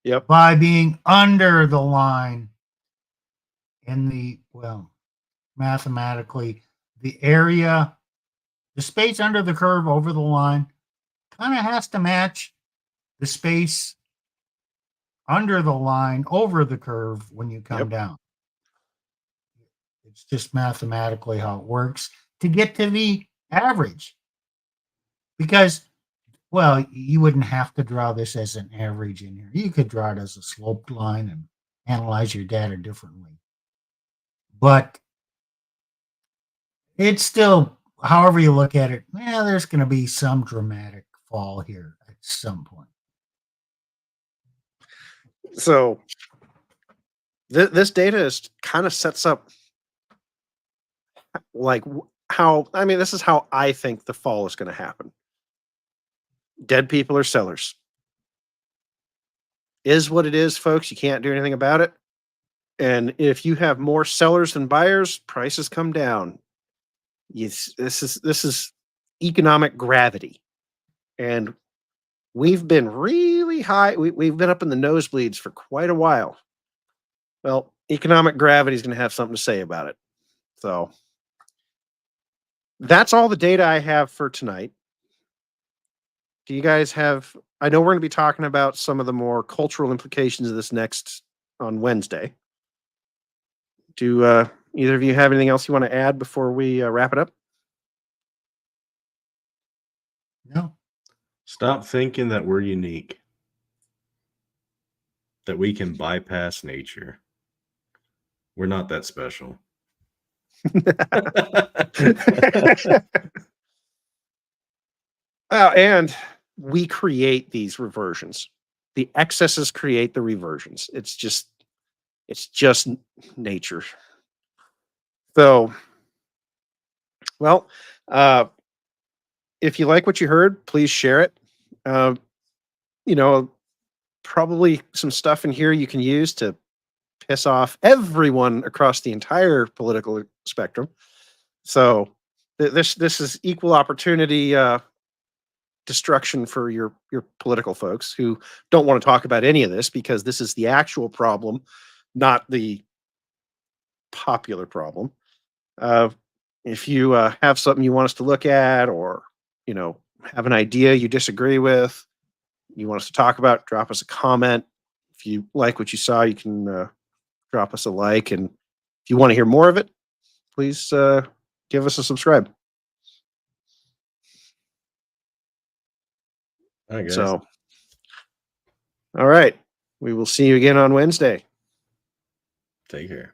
[SPEAKER 1] Yep.
[SPEAKER 2] By being under the line in mathematically, the area, the space under the curve over the line kind of has to match the space under the line over the curve when you come down. It's just mathematically how it works to get to the average. Because, you wouldn't have to draw this as an average in here. You could draw it as a sloped line and analyze your data differently. But it's still, however you look at it, there's going to be some dramatic fall here at some point.
[SPEAKER 1] So this data kind of sets up this is how I think the fall is going to happen. Dead people are sellers. Is what it is, folks. You can't do anything about it. And if you have more sellers than buyers, prices come down. This is economic gravity. And we've been really high. We've been up in the nosebleeds for quite a while. Well, economic gravity is going to have something to say about it. So that's all the data I have for tonight. Do you guys have, I know we're going to be talking about some of the more cultural implications of this next on Wednesday. Do either of you have anything else you want to add before we wrap it up?
[SPEAKER 2] No.
[SPEAKER 3] Stop thinking that we're unique, that we can bypass nature. We're not that special.
[SPEAKER 1] And we create these reversions. The excesses create the reversions. It's just nature. So, if you like what you heard, please share it. probably some stuff in here you can use to piss off everyone across the entire political spectrum. So this is equal opportunity destruction for your political folks who don't want to talk about any of this, because this is the actual problem, not the popular problem. If you have something you want us to look at, or have an idea you disagree with, you want us to talk about, drop us a comment. If you like what you saw, you can drop us a like, and if you want to hear more of it, please give us a subscribe.
[SPEAKER 3] All right, guys.
[SPEAKER 1] So, all right, we will see you again on Wednesday.
[SPEAKER 3] Take care.